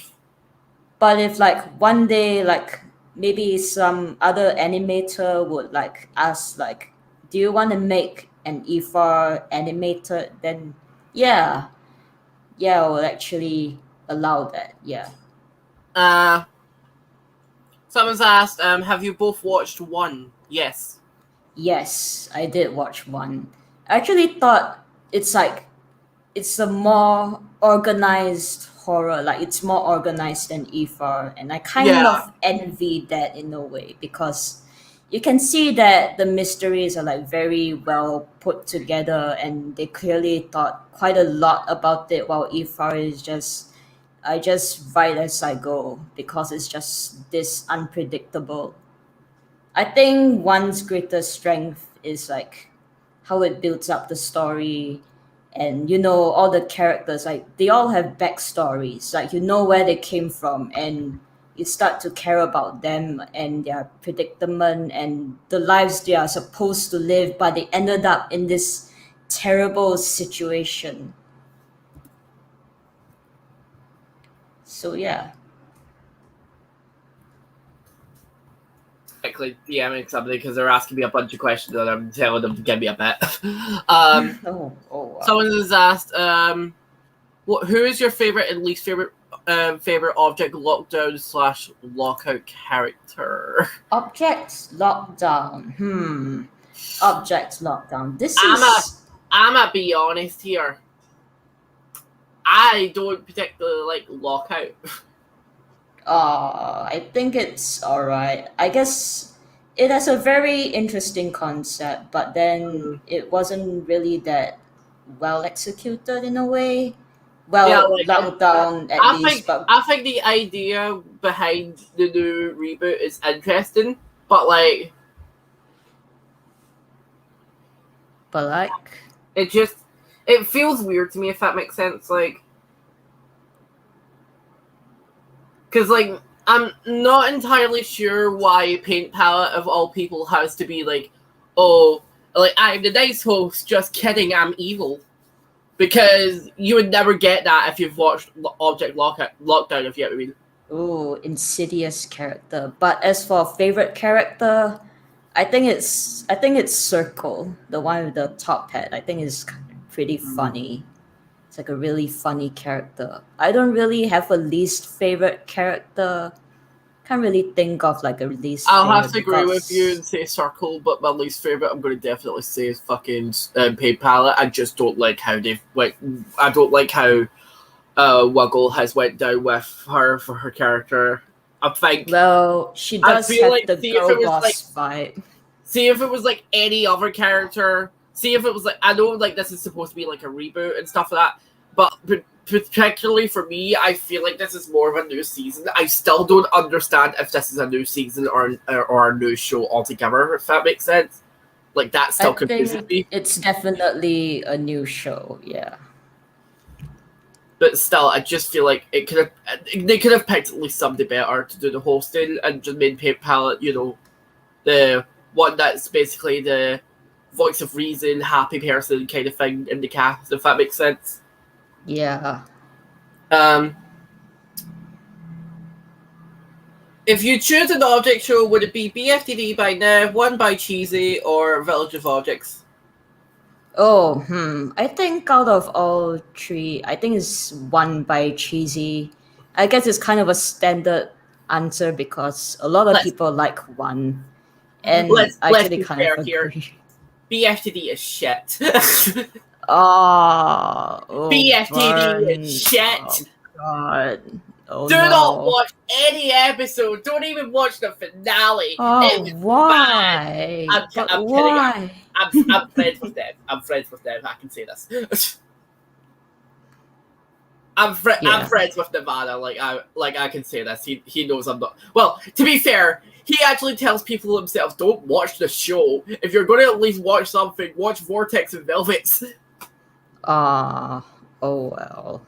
but if like one day, like maybe some other animator would like ask, like, do you want to make an EFAR animator? Then yeah, yeah, I will actually allow that. Yeah. Uh, Someone's asked, have you both watched one? Yes. Yes, I did watch one. I actually thought it's like it's a more organized horror, like it's more organized than EFAR, and I kind Yeah. of envy that in a way because you can see that the mysteries are like very well put together and they clearly thought quite a lot about it, while EFAR is just I just write as I go because it's just this unpredictable. I think one's greatest strength is like how it builds up the story, and all the characters, like they all have backstories, like where they came from, and you start to care about them and their predicament and the lives they are supposed to live, but they ended up in this terrible situation. So yeah. Actually, DMing somebody because they're asking me a bunch of questions and I'm telling them to give me a bit. um, Oh wow. Someone has asked, who is your favorite and least favorite object lockdown slash lockout character? Objects lockdown. Objects lockdown. This I'm a, is I'm a be honest here. I don't particularly like lockout. I think it's alright. I guess it has a very interesting concept, but then Mm. it wasn't really that well executed in a way. Yeah, Well, like lockdown at I least, think but I think the idea behind the new reboot is interesting, but like like it just it feels weird to me if that makes sense. Like, because like I'm not entirely sure why Paint Palette of all people has to be like, oh, like I'm the nice host. Just kidding, I'm evil. Because you would never get that if you've watched Object Lockdown. If you know what I mean. ooh, insidious character. But as for favorite character, I think it's Circle, the one with the top hat. I think is pretty funny. It's like a really funny character. I don't really have a least favorite character. Can't really think of like a least I'll have favorite to agree with you because and say Circle, but my least favorite I'm going to definitely say is fucking Paint Palette. I just don't like how they've like. I don't like how Wuggle has went down with her for her character. I think well, she I does feel have like the girl boss vibe. see if it was like any other character. See if it was like I know like this is supposed to be like a reboot and stuff like that, but particularly for me, I feel like this is more of a new season. I still don't understand if this is a new season or a new show altogether. If that makes sense, like that I still confuses think me. it's definitely a new show. Yeah. But still, I just feel like they could have picked at least somebody better to do the hosting and just made Paint Palette, the one that's basically the voice of reason, happy person kind of thing in the cast, if that makes sense. Yeah. Um, if you choose an object show, would it be BFTD by now, One by Cheesy, or Village of Objects? Oh, I think out of all three, I think it's one by Cheesy. I guess it's kind of a standard answer because a lot of Let's people like one, and let's I let's actually be kind of fair here. agree. BFTD is shit. Oh, BFTD is burn. Oh, shit. God. Oh, Do not no. watch any episode. Don't even watch the finale. It Oh, was bad. why? But I'm kidding. why? I'm friends with them. I'm friends with them. I can say this. I'm Yeah. friends with Nevada. I can say this. He knows I'm not. Well, to be fair, he actually tells people himself, "Don't watch the show. If you're going to at least watch something, watch Vortex and Velvets." Oh, well.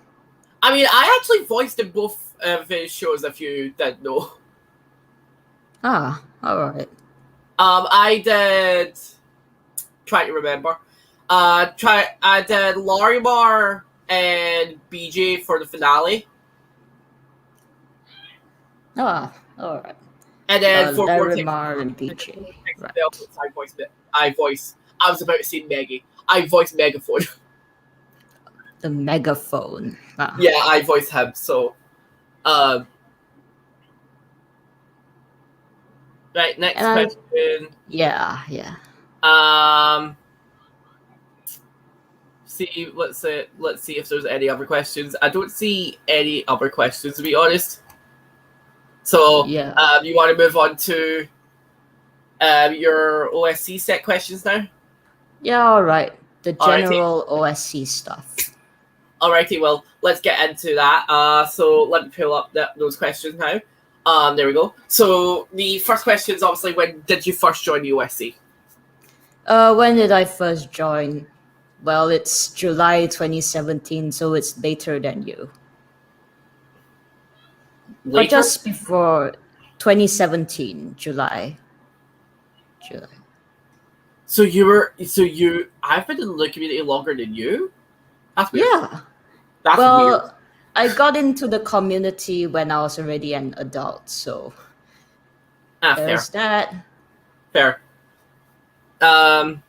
I mean, I actually voiced in both of his shows. If you didn't know, All right. I did. Try to remember. I did Larimar and BJ for the finale, Ah, all right. and then for Vortex, Larimar and PJ. Right. I voice. I was about to say Maggie. I voiced Megaphone. The megaphone. Ah. Yeah, I voiced him. So, um, right. And Next I, question. yeah. Um, let's see if there's any other questions. I don't see any other questions, to be honest. So, Yeah. you want to move on to your OSC set questions now? Yeah, all right. The Alrighty, general OSC stuff. alrighty. Well, let's get into that. So let me pull up those questions now. There we go. So the first question is obviously, when did you first join the OSC? When did I first join? Well, it's July 2017, so it's later than you. Or Later. just before 2017, July. July. So you. I've been in the community longer than you. That's weird. Yeah. That's weird. Well, I got into the community when I was already an adult, so Fair, there's that. fair. Um.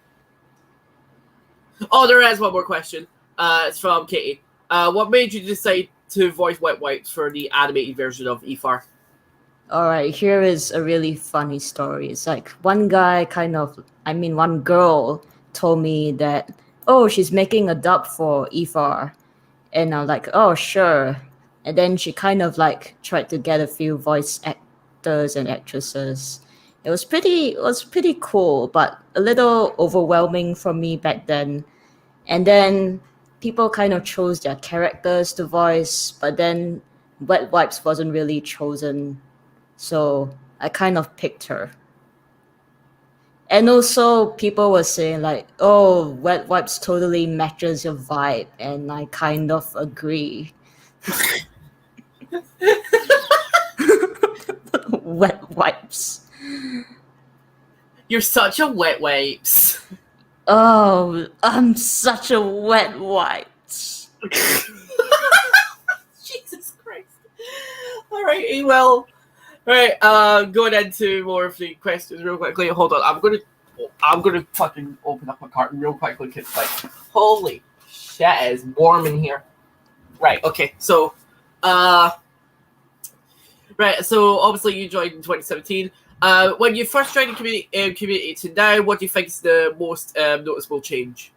Oh, there is one more question. It's from Katie. What made you decide to voice Wet Wipes for the animated version of EFAR? All right, here is a really funny story. It's like one girl told me that, oh, she's making a dub for EFAR. And I'm like, oh, sure. And then she kind of like tried to get a few voice actors and actresses. It was pretty cool, but a little overwhelming for me back then. And then people kind of chose their characters to voice, but then Wet Wipes wasn't really chosen, so I kind of picked her. And also, people were saying like, "Oh, Wet Wipes totally matches your vibe," and I kind of agree. Wet Wipes. You're such a Wet Wipes. Oh, I'm such a Wet Wipes. Jesus Christ. Alright, well. Alright, going into more of the questions real quickly. Hold on, I'm gonna fucking open up my carton real quickly because like, holy shit, it's warm in here. Right, okay, so right, so obviously you joined in 2017. When you first joined the community to now, what do you think is the most noticeable change?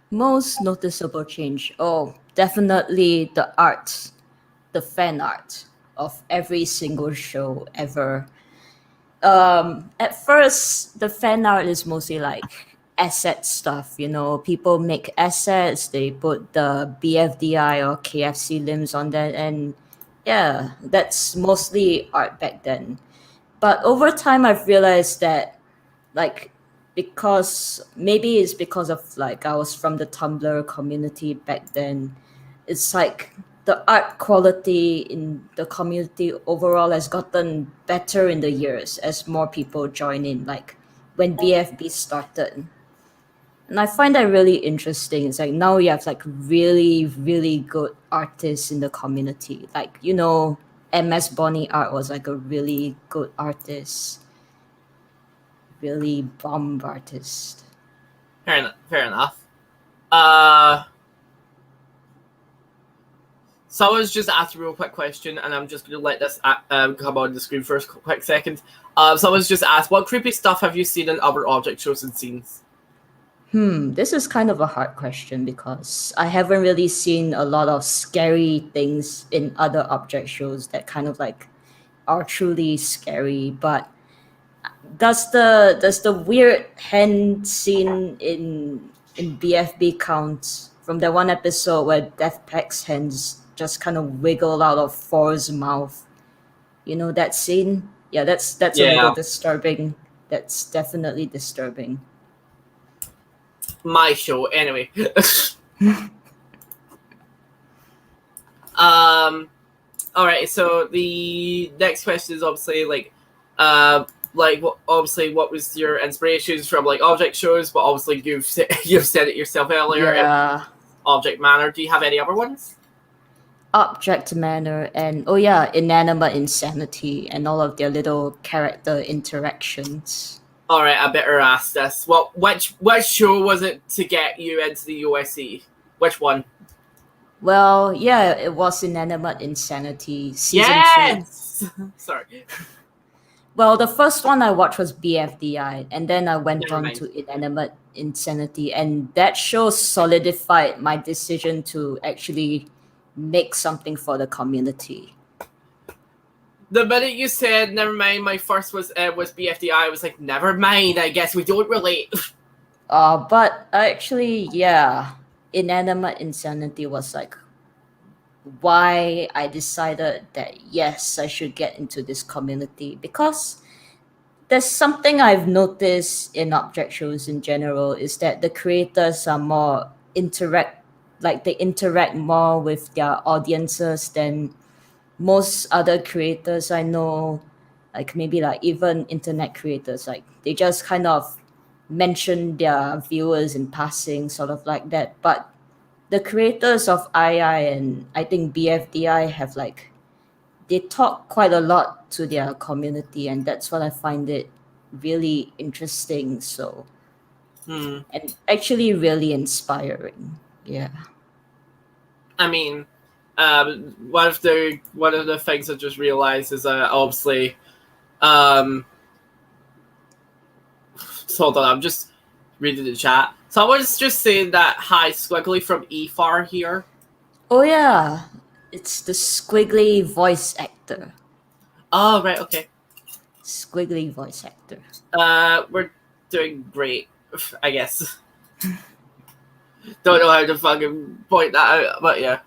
Most noticeable change. Oh, definitely the art, the fan art of every single show ever. At first, the fan art is mostly like asset stuff. People make assets, they put the BFDI or KFC limbs on that, and yeah, that's mostly art back then. But over time, I've realized that, like, because maybe it's because of like I was from the Tumblr community back then, it's like the art quality in the community overall has gotten better in the years as more people join in, like when BFB started. And I find that really interesting. It's like now you have like really, really good artists in the community. Like, MS Bonnie Art was like a really good artist, really bomb artist. Fair enough. Someone's just asked a real quick question, and I'm just going to let this come on the screen for a quick second. Someone's just asked, what creepy stuff have you seen in other object shows and scenes? This is kind of a hard question because I haven't really seen a lot of scary things in other object shows that kind of like are truly scary. But does the weird hand scene in BFB count from that one episode where Deathpack's hands just kind of wiggle out of For's mouth? You know that scene? Yeah, that's a little Yeah, disturbing. That's definitely disturbing. my show, anyway. All right, so the next question is obviously like, like obviously what was your inspirations from like object shows, but obviously you've said it yourself earlier. Yeah. Object Manor. Do you have any other ones? Object Manor and Inanimate Insanity and all of their little character interactions. All right, I better ask this. Well, which show was it to get you into the USC? Which one? Well, yeah, it was Inanimate Insanity season 2. Yes. Sorry. Well, the first one I watched was BFDI, and then I went Never on mind. to Inanimate Insanity, and that show solidified my decision to actually make something for the community. The minute you said never mind, my first was BFDI. I was like, never mind. I guess we don't relate. But actually, yeah, Inanimate Insanity was like why I decided that yes, I should get into this community, because there's something I've noticed in object shows in general is that the creators are more they interact more with their audiences than most other creators I know, like maybe like even internet creators, like they just kind of mention their viewers in passing, sort of like that. But the creators of II and I think BFDI have like they talk quite a lot to their community, and that's what I find it really interesting. So and actually really inspiring. Yeah. I mean, one of the things I just realized is obviously, hold on, I'm just reading the chat. Someone's just saying that hi squiggly from EFAR here. Oh yeah, it's the squiggly voice actor. Oh right, okay. Squiggly voice actor. We're doing great, I guess. Don't know how to fucking point that out, but yeah.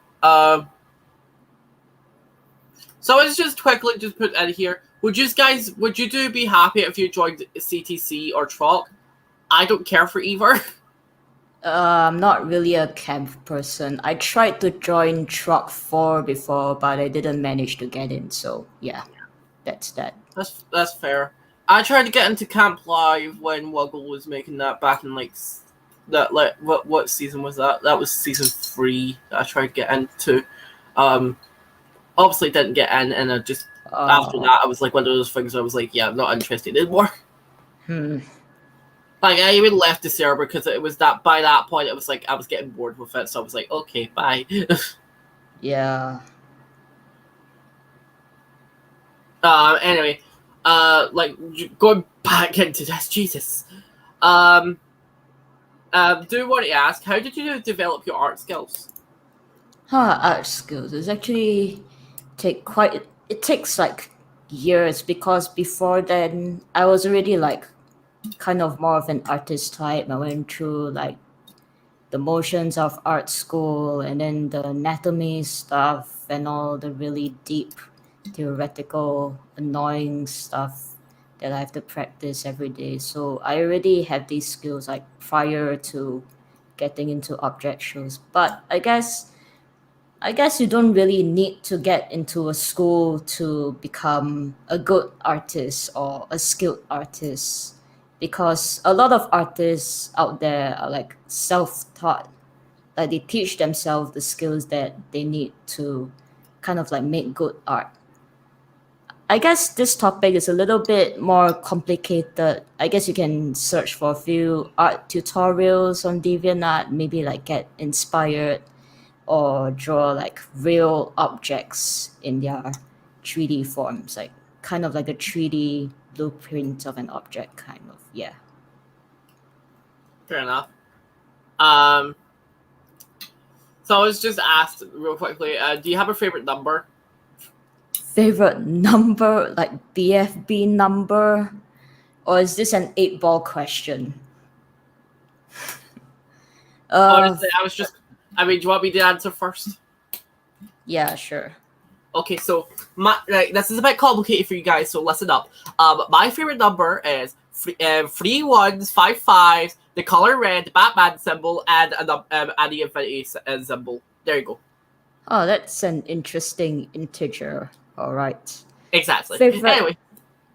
So let's just quickly just put in here. Would you be happy if you joined CTC or Troc? I don't care for either. I'm not really a camp person. I tried to join Truck 4 before, but I didn't manage to get in. So yeah, that's that. That's fair. I tried to get into Camp Live when Wuggle was making that back in what season was that? That was season 3. I tried to get into. Obviously didn't get in, and I just after that I was like one of those things. I was like, yeah, I'm not interested anymore. Like I even left the server because it was that by that point it was like I was getting bored with it, so I was like, okay, bye. Yeah. Anyway, like going back into this, Jesus. Do want to ask, how did you develop your art skills? Art skills. It's actually it takes like years, because before then I was already like kind of more of an artist type. I went through like the motions of art school and then the anatomy stuff and all the really deep theoretical annoying stuff that I have to practice every day. So I already have these skills like prior to getting into object shows. But I guess you don't really need to get into a school to become a good artist or a skilled artist, because a lot of artists out there are like self-taught. Like they teach themselves the skills that they need to kind of like make good art. I guess this topic is a little bit more complicated. I guess you can search for a few art tutorials on DeviantArt, maybe like get inspired or draw like real objects in their 3D forms, like kind of like a 3D blueprint of an object, kind of. Yeah. Fair enough. So I was just asked real quickly, do you have a favorite number? Favorite number, like BFB number? Or is this an 8-ball question? Honestly, do you want me to answer first? Yeah, sure. Okay, so this is a bit complicated for you guys, so listen up. My favorite number is 3 ones, 5 fives, the color red, the Batman symbol, and the Infinity symbol. There you go. Oh, that's an interesting integer. All right. Exactly. Favorite Anyway.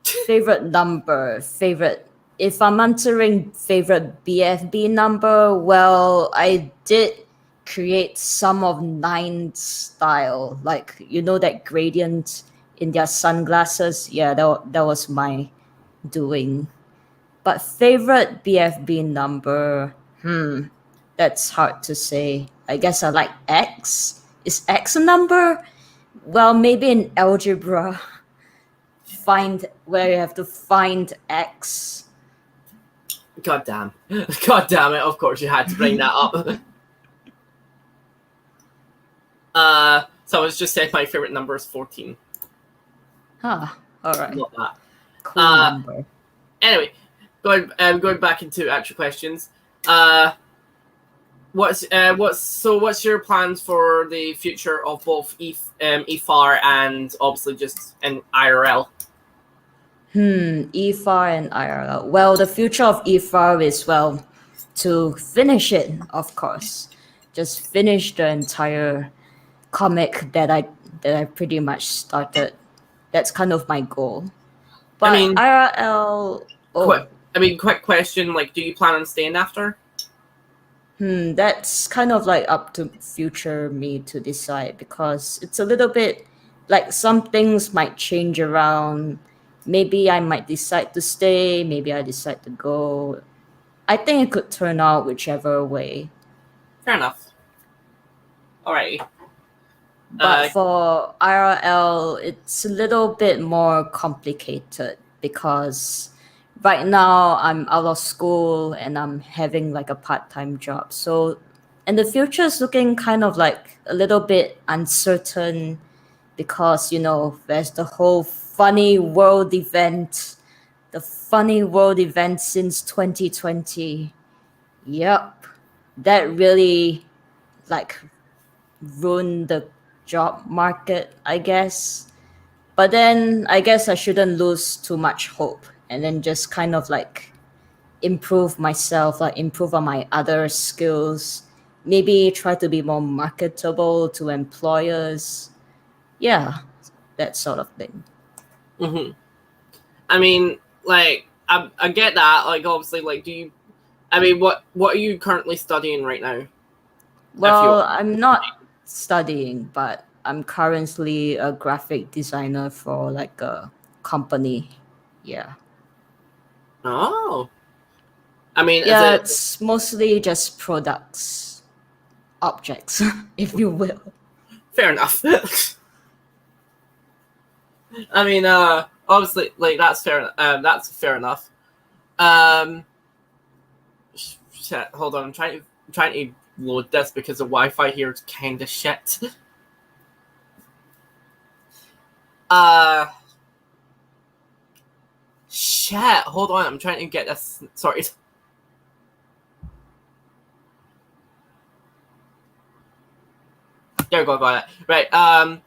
Favorite number, favorite. If I'm answering favorite BFB number, well, I did create some of Nine's style, like that gradient in their sunglasses. Yeah, that was my doing. But favorite BFB number, that's hard to say. I guess I like X. Is X a number? Well, maybe in algebra, find where you have to find X. God damn. God damn it, of course you had to bring that up. So I was just saying my favorite number is 14. Huh. All right. Not that. Cool number. Anyway, going back into actual questions. What's your plans for the future of both EFAR and obviously just in IRL? EFAR and IRL. Well, the future of EFAR is, well, to finish it, of course. Just finish the entire comic that I pretty much started. That's kind of my goal. But I mean, IRL. Quick question. Like, do you plan on staying after? That's kind of like up to future me to decide, because it's a little bit like some things might change around. Maybe I might decide to stay, maybe I decide to go. I think it could turn out whichever way. Fair enough. Alrighty. But for IRL, it's a little bit more complicated because right now I'm out of school and I'm having like a part-time job. So, and the future is looking kind of like a little bit uncertain because, there's the whole funny world event, the funny world event since 2020. Yep. That really like ruined the job market, I guess. But then I guess I shouldn't lose too much hope and then just kind of like improve myself, like improve on my other skills, maybe try to be more marketable to employers. Yeah, that sort of thing. Mm-hmm. I mean, like, I get that. Like, obviously, like, what are you currently studying right now? Well, I'm not studying, but I'm currently a graphic designer for like a company. Yeah. Oh. I mean, Yeah, it's mostly just products, objects, if you will. Fair enough. I mean, obviously, like that's fair. That's fair enough. Shit. Hold on. I'm trying to load this because the Wi-Fi here is kind of shit. Shit. Hold on. I'm trying to get this sorted. There we go. Got it. Right.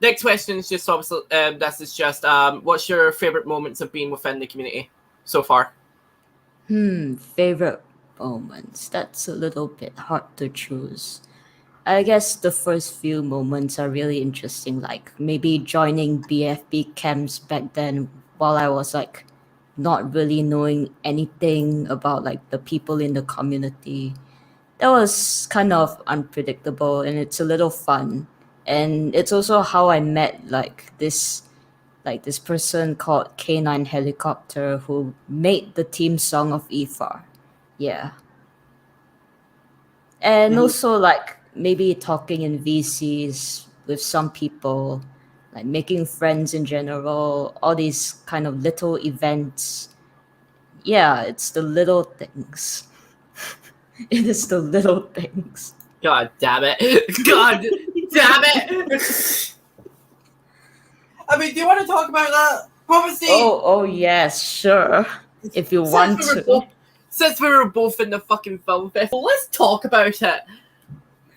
Next question is just obviously. This is just. What's your favorite moments of being within the community so far? Favorite moments. That's a little bit hard to choose. I guess the first few moments are really interesting, like maybe joining BFB camps back then while I was like not really knowing anything about like the people in the community. That was kind of unpredictable and it's a little fun. And it's also how I met this person called K9 Helicopter who made the theme song of EFAR. Yeah. And also like maybe talking in VCs with some people, like making friends in general, all these kind of little events. Yeah, it's the little things. It is the little things. God damn it. God damn it. I mean, do you want to talk about that? Obviously. Oh yes, sure. If you want to. Since we were both in the fucking film festival, let's talk about it.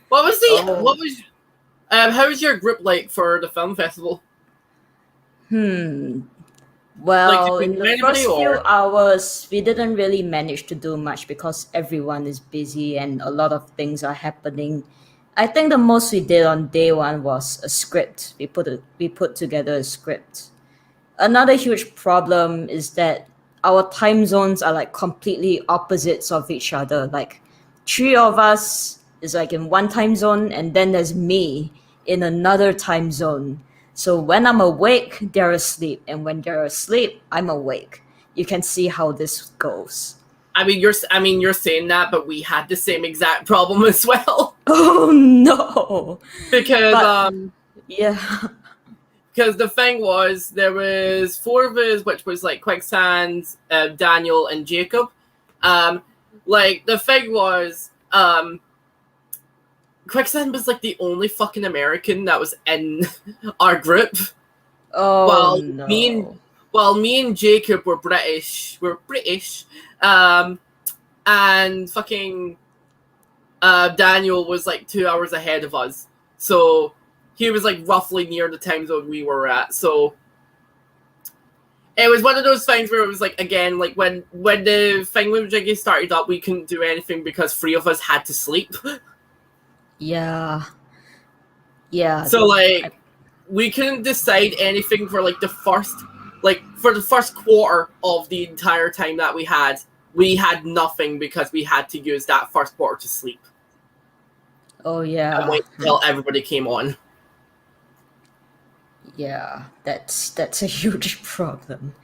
What was how was your group like for the film festival? Well, in the first few hours, we didn't really manage to do much because everyone is busy and a lot of things are happening. I think the most we did on day one was a script. We put together a script. Another huge problem is that our time zones are like completely opposites of each other. Like three of us is like in one time zone, and then there's me in another time zone. So when I'm awake, they're asleep, and when they're asleep, I'm awake. You can see how this goes. You're saying that, but we had the same exact problem as well. Oh no! because But um yeah. because the thing was there was four of us, which was like Quicksand, Daniel, and Jacob. Like the thing was, Quicksand was like the only fucking American that was in our group. Oh While me and no. while me and Jacob were British. We're British. And fucking Daniel was like 2 hours ahead of us. So he was like roughly near the time zone we were at. So it was one of those things where it was like, again, like when the thing with Jiggy started up, we couldn't do anything because three of us had to sleep. Yeah. Yeah. So like we couldn't decide anything for like the first quarter of the entire time that we had nothing because we had to use that first quarter to sleep Oh and yeah. wait until everybody came on. Yeah, that's a huge problem.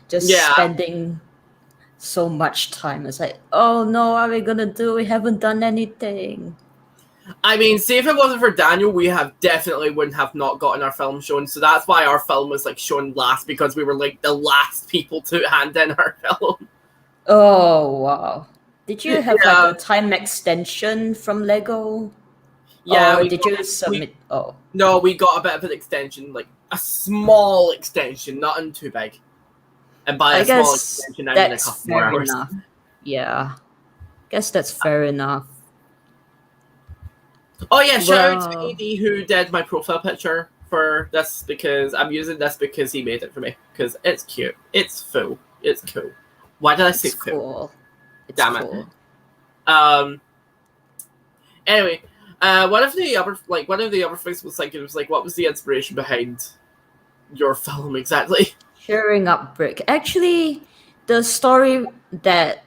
Just Yeah. spending so much time. It's like, oh no, what are we gonna do? We haven't done anything. I mean, see, if it wasn't for Daniel, we wouldn't have not gotten our film shown. So that's why our film was like shown last, because we were like the last people to hand in our film. Oh wow. Did you have like Yeah, a time extension from Lego? yeah. Or did you We submit oh no, we got a bit of an extension, like a small extension, nothing too big. And by I a small guess extension, I mean a that's couple more fair hours. enough. Yeah. Guess that's fair enough. Oh yeah, shout out to Well, AD who did my profile picture for this, because I'm using this because he made it for me. Because it's cute. It's full. It's cool. Why did I say it's full? cool. It's Damn it. cool. Anyway, one of the other things was like, it was like, what was the inspiration behind your film exactly? Cheering up Brick. Actually, the story that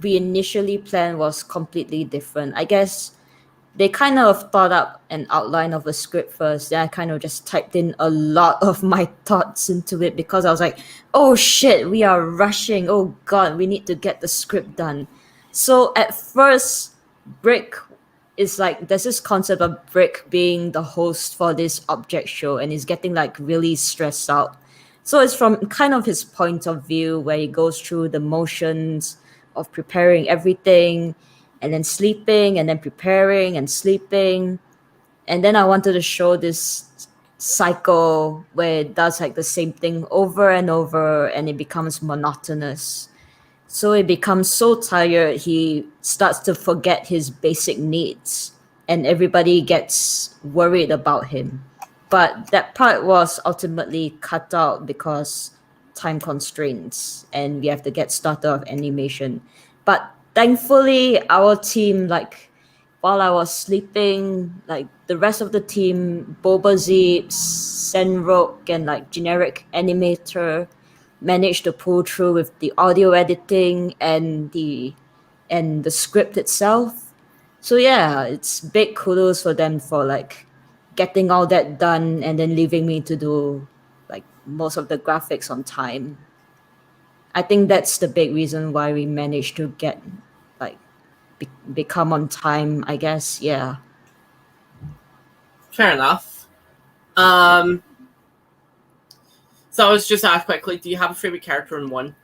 we initially planned was completely different. I guess they kind of thought up an outline of a script first. Then I kind of just typed in a lot of my thoughts into it because I was like, oh shit, we are rushing. Oh god, we need to get the script done. So at first, Brick is like, there's this concept of Brick being the host for this object show, and he's getting like really stressed out. So it's from kind of his point of view where he goes through the motions of preparing everything and then sleeping and then preparing and sleeping. And then I wanted to show this cycle where it does like the same thing over and over and it becomes monotonous. So he becomes so tired, he starts to forget his basic needs, and everybody gets worried about him. But that part was ultimately cut out because time constraints, and we have to get started of animation. But thankfully, our team, like while I was sleeping, like the rest of the team, Boba Zips, Senrok, and like generic animator managed to pull through with the audio editing and the script itself. So yeah, it's big kudos for them for like getting all that done and then leaving me to do like most of the graphics on time. I think that's the big reason why we managed to get like become on time, I guess. Yeah. Fair enough. So I was just asked quickly, do you have a favorite character in one?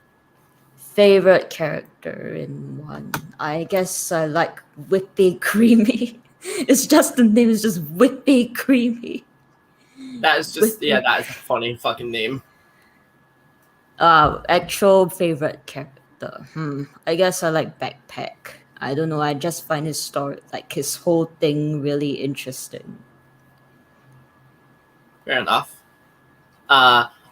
Favorite character in one. I guess I like Whippy Creamy. It's just the name is just Whippy Creamy. That is just, yeah, Whippy. that is a funny fucking name. Actual favorite character. I guess I like Backpack. I don't know. I just find his story, like his whole thing, really interesting. Fair enough.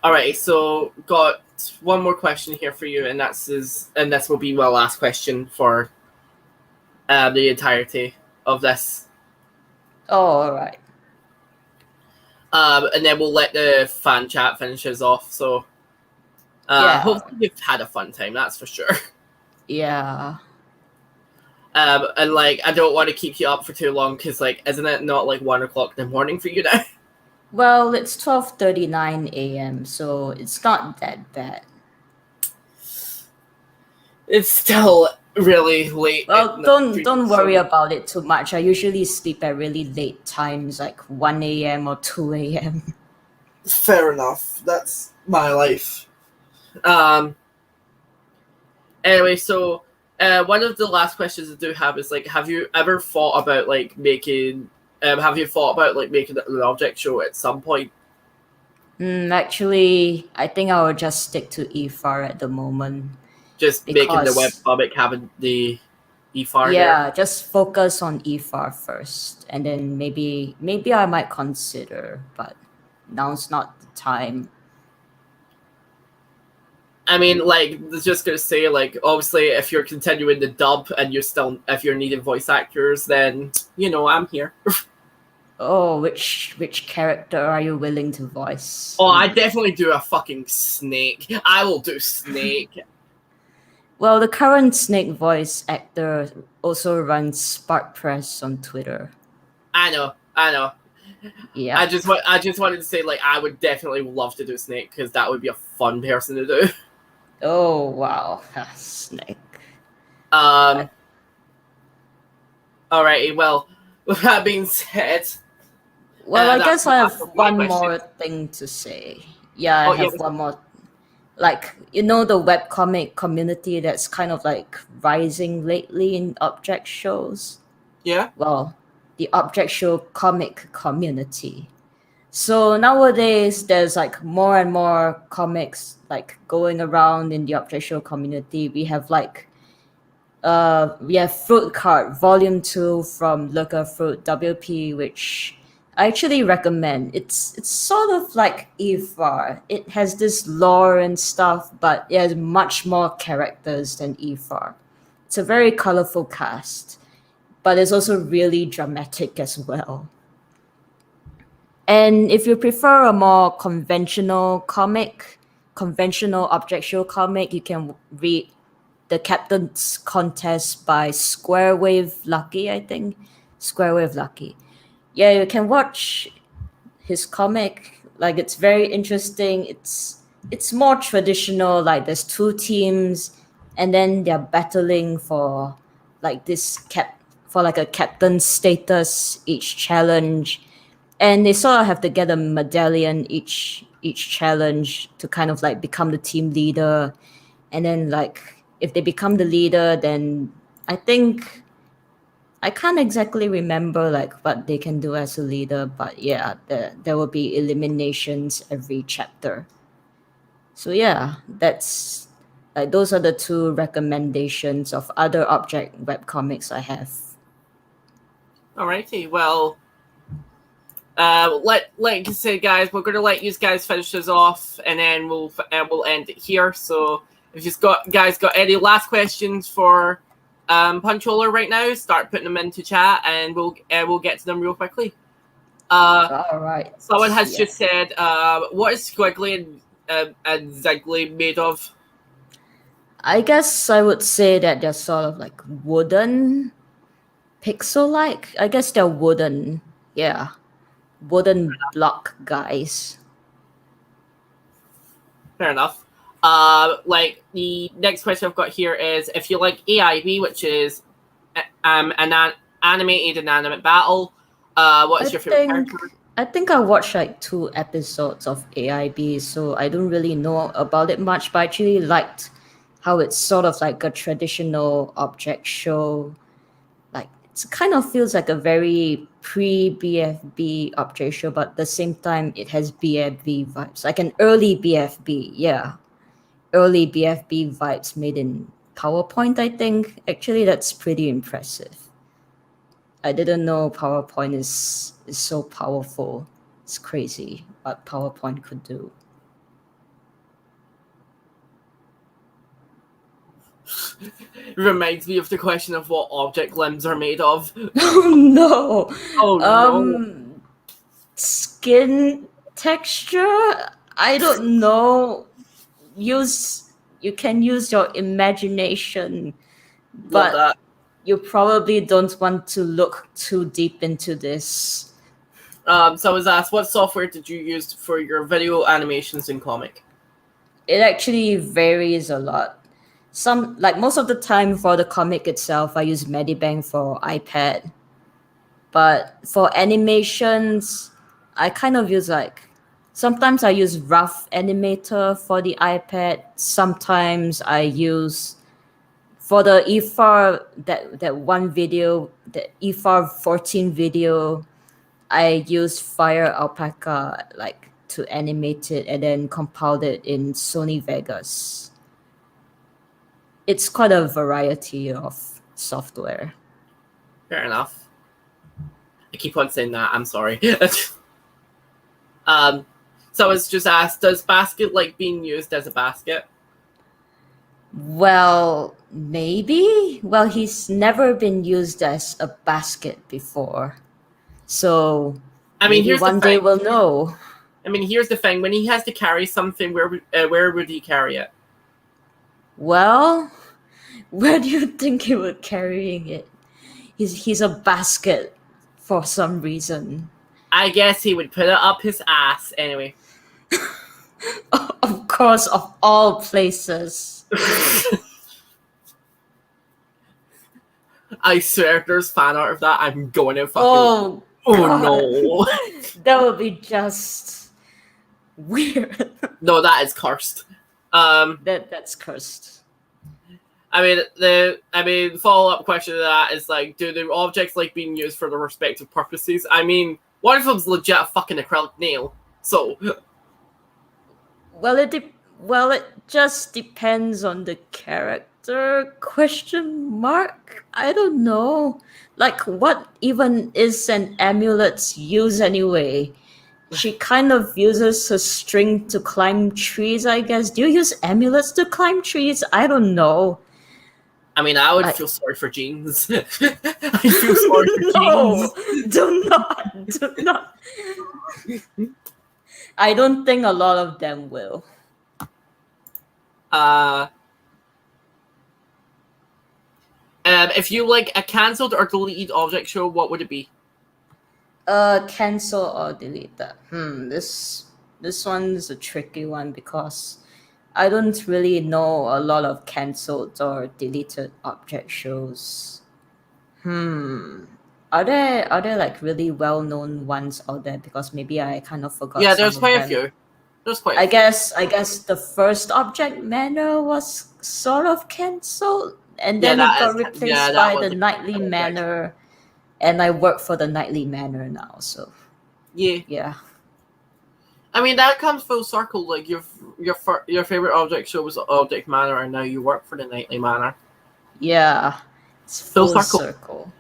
Alright, so got one more question here for you, and this will be my last question for the entirety of this. Oh, all right. And then we'll let the fan chat finish us off. So, Yeah. Hopefully you've had a fun time, that's for sure. Yeah. And like, I don't want to keep you up for too long because, like, isn't it not like 1 o'clock in the morning for you now? Well, it's 12:39 a.m., so it's not that bad. It's still really late at Well, night for you, don't worry so about it too much. I usually sleep at really late times, like 1 a.m. or 2 a.m. fair enough. That's my life. Um. Anyway, so one of the last questions I do have is like, have you ever thought about like making? Have you thought about like making an object show at some point? Actually, I think I will just stick to EFAR at the moment Just making the because, webcomic, having the EFAR there. yeah, just focus on EFAR first, and then maybe I might consider, but now's not the time. I mean, like, I was just gonna say, like, obviously, if you're continuing the dub and if you're needing voice actors, then I'm here. Oh, which character are you willing to voice? Oh, I definitely do a fucking Snake. I will do Snake. Well, the current Snake voice actor also runs Spark Press on Twitter. I know. Yeah. I just wanted to say, like, I would definitely love to do Snake because that would be a fun person to do. Oh wow, Snake. Um. Alrighty. Well, with that being said, Well, I that's guess the I last have of my one questions. more thing to say. Yeah, I Oh yeah. have one more. Like, the webcomic community that's kind of like rising lately in object shows? Yeah. Well, the object show comic community. So nowadays, there's like more and more comics like going around in the object show community. We have Fruit Card Volume 2 from Looker Fruit WP, which I actually recommend. It's sort of like EFAR. It has this lore and stuff, but it has much more characters than EFAR. It's a very colorful cast, but it's also really dramatic as well. And if you prefer a more conventional object show comic, you can read The Captain's Contest by Square Wave Lucky, I think. Square Wave Lucky. Yeah, you can watch his comic. Like, it's very interesting. It's more traditional. Like, there's two teams, and then they're battling for like for like a captain status each challenge, and they sort of have to get a medallion each challenge to kind of like become the team leader. And then, like, if they become the leader, then I think I can't exactly remember like what they can do as a leader, but yeah, there will be eliminations every chapter. So yeah, that's like those are the two recommendations of other object webcomics I have. Alrighty. Well, like you said, guys, we're gonna let you guys finish this off, and then we'll end it here. So if you've got any last questions for Punchroller right now, start putting them into chat, and we'll get to them real quickly. All right. Someone has Yeah. just said, what is Squiggly and Ziggly made of? I guess I would say that they're sort of like wooden, pixel-like. I guess they're wooden. Yeah, wooden block guys. Fair enough. Like the next question I've got here is if you like AIB, which is an animated inanimate battle, what is your favorite character? I think I watched like 2 episodes of AIB, so I don't really know about it much, but I actually liked how it's sort of like a traditional object show. Like, it kind of feels like a very pre-BFB object show, but at the same time it has BFB vibes. Like an early BFB, yeah. Early BFB vibes made in PowerPoint, I think. Actually, that's pretty impressive. I didn't know PowerPoint is so powerful. It's crazy what PowerPoint could do. Reminds me of the question of what object limbs are made of. Oh no. Oh no. Skin texture? I don't know. you can use your imagination, Love but that. you probably don't want to look too deep into this. So I was asked, what software did you use for your video animations in comic? It actually varies a lot. Some like most of the time for the comic itself, I use Medibank for iPad. But for animations, I kind of use like sometimes I use Rough Animator for the iPad. Sometimes I use for the EFAR that one video, the EFAR 14 video, I use Fire Alpaca like to animate it and then compiled it in Sony Vegas. It's quite a variety of software. Fair enough. I keep on saying that. I'm sorry. So I was just asked, does basket like being used as a basket? Well, maybe. Well, he's never been used as a basket before. So I mean, maybe here's the one day thing. we'll know. Here's the thing. When he has to carry something, where would he carry it? Well, where do you think he would carrying it? He's a basket for some reason. I guess he would put it up his ass anyway. Of course, of all places. I swear, if there's fan art of that, I'm going to fucking. Oh, Oh God. no! That would be just weird. No, that is cursed. That's cursed. The follow up question to that is like, do the objects like being used for their respective purposes? I mean, one of them's legit a fucking acrylic nail, so. Well, it just depends on the character. Question mark? I don't know. Like, what even is an amulet's use anyway? She kind of uses her string to climb trees, I guess. Do you use amulets to climb trees? I don't know. I mean, I would Like- feel sorry for Jeans. I feel sorry for No, Jeans. do not. I don't think a lot of them will. If you like a cancelled or deleted object show, what would it be? Cancel or delete that. This one's a tricky one because I don't really know a lot of cancelled or deleted object shows. Are there like really well known ones out there? Because maybe I kind of forgot. Yeah, some there's of quite a them. few. There's quite. I guess the first object manor was sort of cancelled, and then it got replaced by the nightly manor, and I work for the nightly manor now. So yeah. I mean, that comes full circle. Like your favorite object show was Object Manor, and now you work for the Nightly Manor. Yeah, it's full Full circle.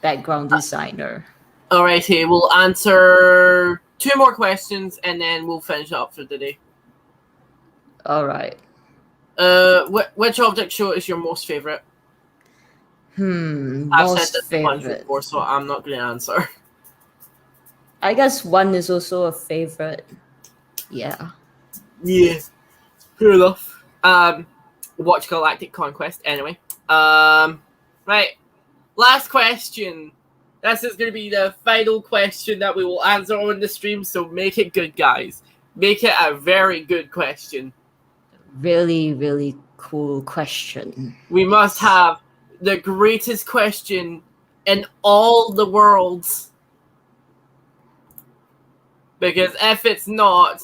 Background designer. Alrighty, we'll answer 2 more questions, and then we'll finish up for the day. All right. Which object show is your most favorite? I've Most said this a bunch favorite. before, so I'm not going to answer. I guess one is also a favorite. Yeah. Yeah, fair enough. Watch Galactic Conquest anyway. Right, last question. This is going to be the final question that we will answer on the stream, so make it good, guys. Make it a very good question. Really, really cool question. We must have the greatest question in all the worlds. Because if it's not,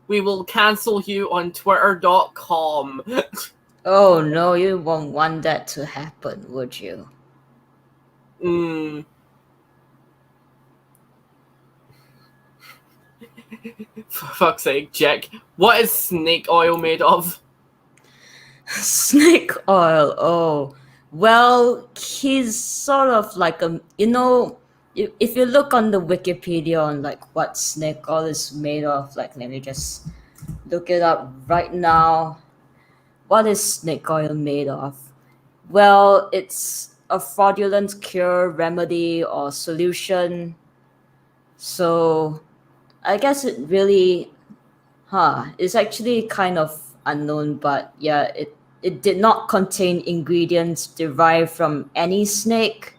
we will cancel you on twitter.com. Oh no, you won't want that to happen, would you? For fuck's sake, Jack. What is snake oil made of? Snake oil. Oh, well, he's sort of like if you look on the Wikipedia on like what snake oil is made of, like let me just look it up right now. What is snake oil made of? Well, it's a fraudulent cure, remedy, or solution. So I guess it really It's actually kind of unknown, but yeah, it did not contain ingredients derived from any snake.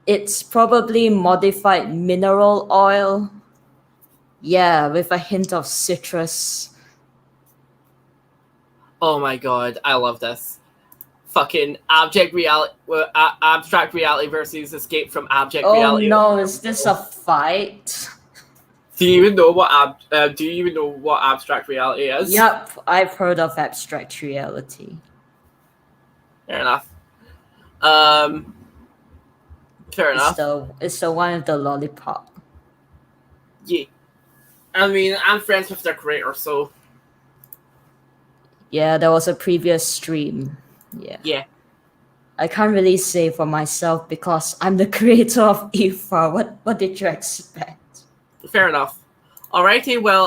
It's probably modified mineral oil. Yeah, with a hint of citrus. Oh my god, I love this. Fucking abstract reality versus escape from abject Oh reality. no, is this a fight? Do you even know what abstract reality is? Yup, I've heard of abstract reality. Fair enough. Um, fair It's enough. the one with the lollipop. Yeah. I mean, I'm friends with their creator, so Yeah, there was a previous stream. yeah. I can't really say for myself because I'm the creator of IFA. What did you expect? Fair enough. Alrighty, well,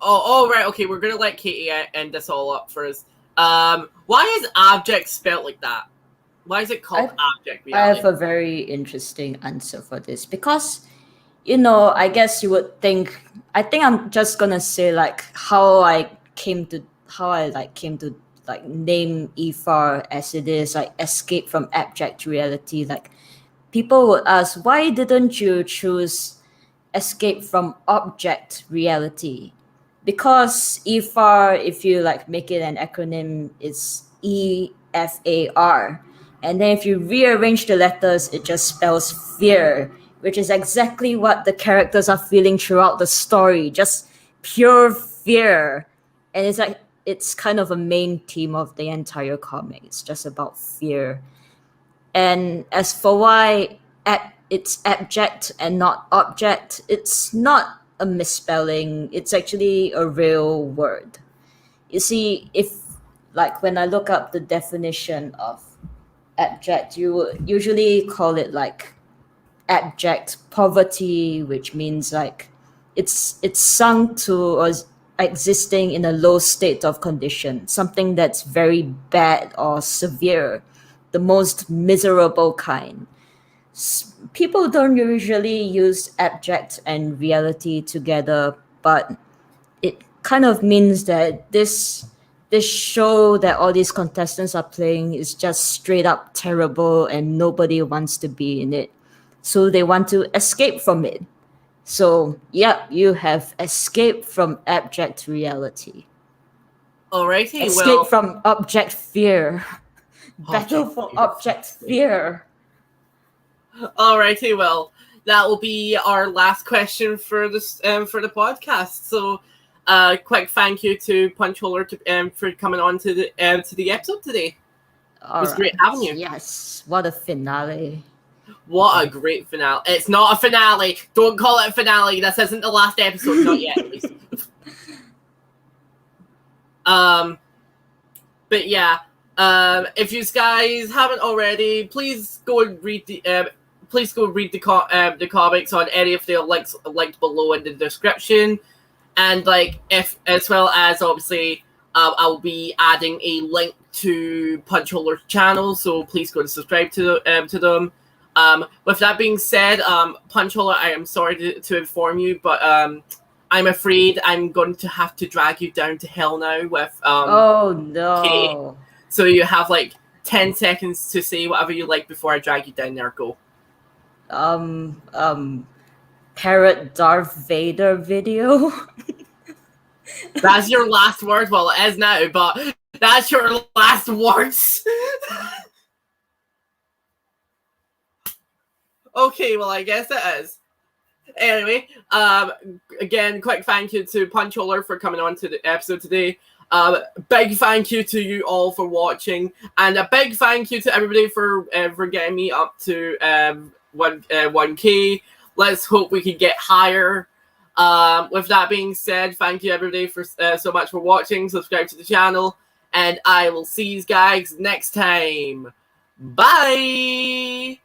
oh, right, okay, we're gonna let Katie end this all up first. Why is object spelled like that? Why is it called object I reality? have a very interesting answer for this because, you know, I guess you would think. I think I'm just gonna say like how I came to like name IFAR as it is, like escape from abject reality. Like people would ask, why didn't you choose escape from object reality? Because EFAR, if you like make it an acronym, is EFAR. And then if you rearrange the letters, it just spells fear, which is exactly what the characters are feeling throughout the story. Just pure fear. And it's like it's kind of a main theme of the entire comic. It's just about fear. And as for why it's abject and not object, it's not a misspelling. It's actually a real word. You see, if like when I look up the definition of abject, you would usually call it like abject poverty, which means like it's sunk to or existing in a low state of condition, something that's very bad or severe, the most miserable kind. People don't usually use abject and reality together, but it kind of means that this show that all these contestants are playing is just straight up terrible and nobody wants to be in it. So they want to escape from it. So, yeah, you have escaped from abject reality. Alrighty, Escape well, from object fear. Battle object for fear. object fear. Alrighty, well, that will be our last question for this for the podcast. So, quick thank you to Punchholder for coming on to the episode today. It was great having you. Yes, what a finale. What a great finale! It's not a finale. Don't call it a finale. This isn't the last episode, not yet, at least. But yeah, if you guys haven't already, please go and read the comics on any of the links linked below in the description, and like if as well as obviously, I'll be adding a link to Punchholder's channel, so please go and subscribe to them. With that being said, Punchholder, I am sorry to inform you, but I'm afraid I'm going to have to drag you down to hell now with Oh Kate. no. So you have like 10 seconds to say whatever you like before I drag you down there. Go. Parrot Darth Vader video. That's your last word. Well, it is now, but that's your last words. Okay, well, I guess it is. Anyway, again, quick thank you to Punchholder for coming on to the episode today. Big thank you to you all for watching, and a big thank you to everybody for getting me up to 1K. Let's hope we can get higher. With that being said, thank you everybody for so much for watching. Subscribe to the channel, and I will see you guys next time. Bye.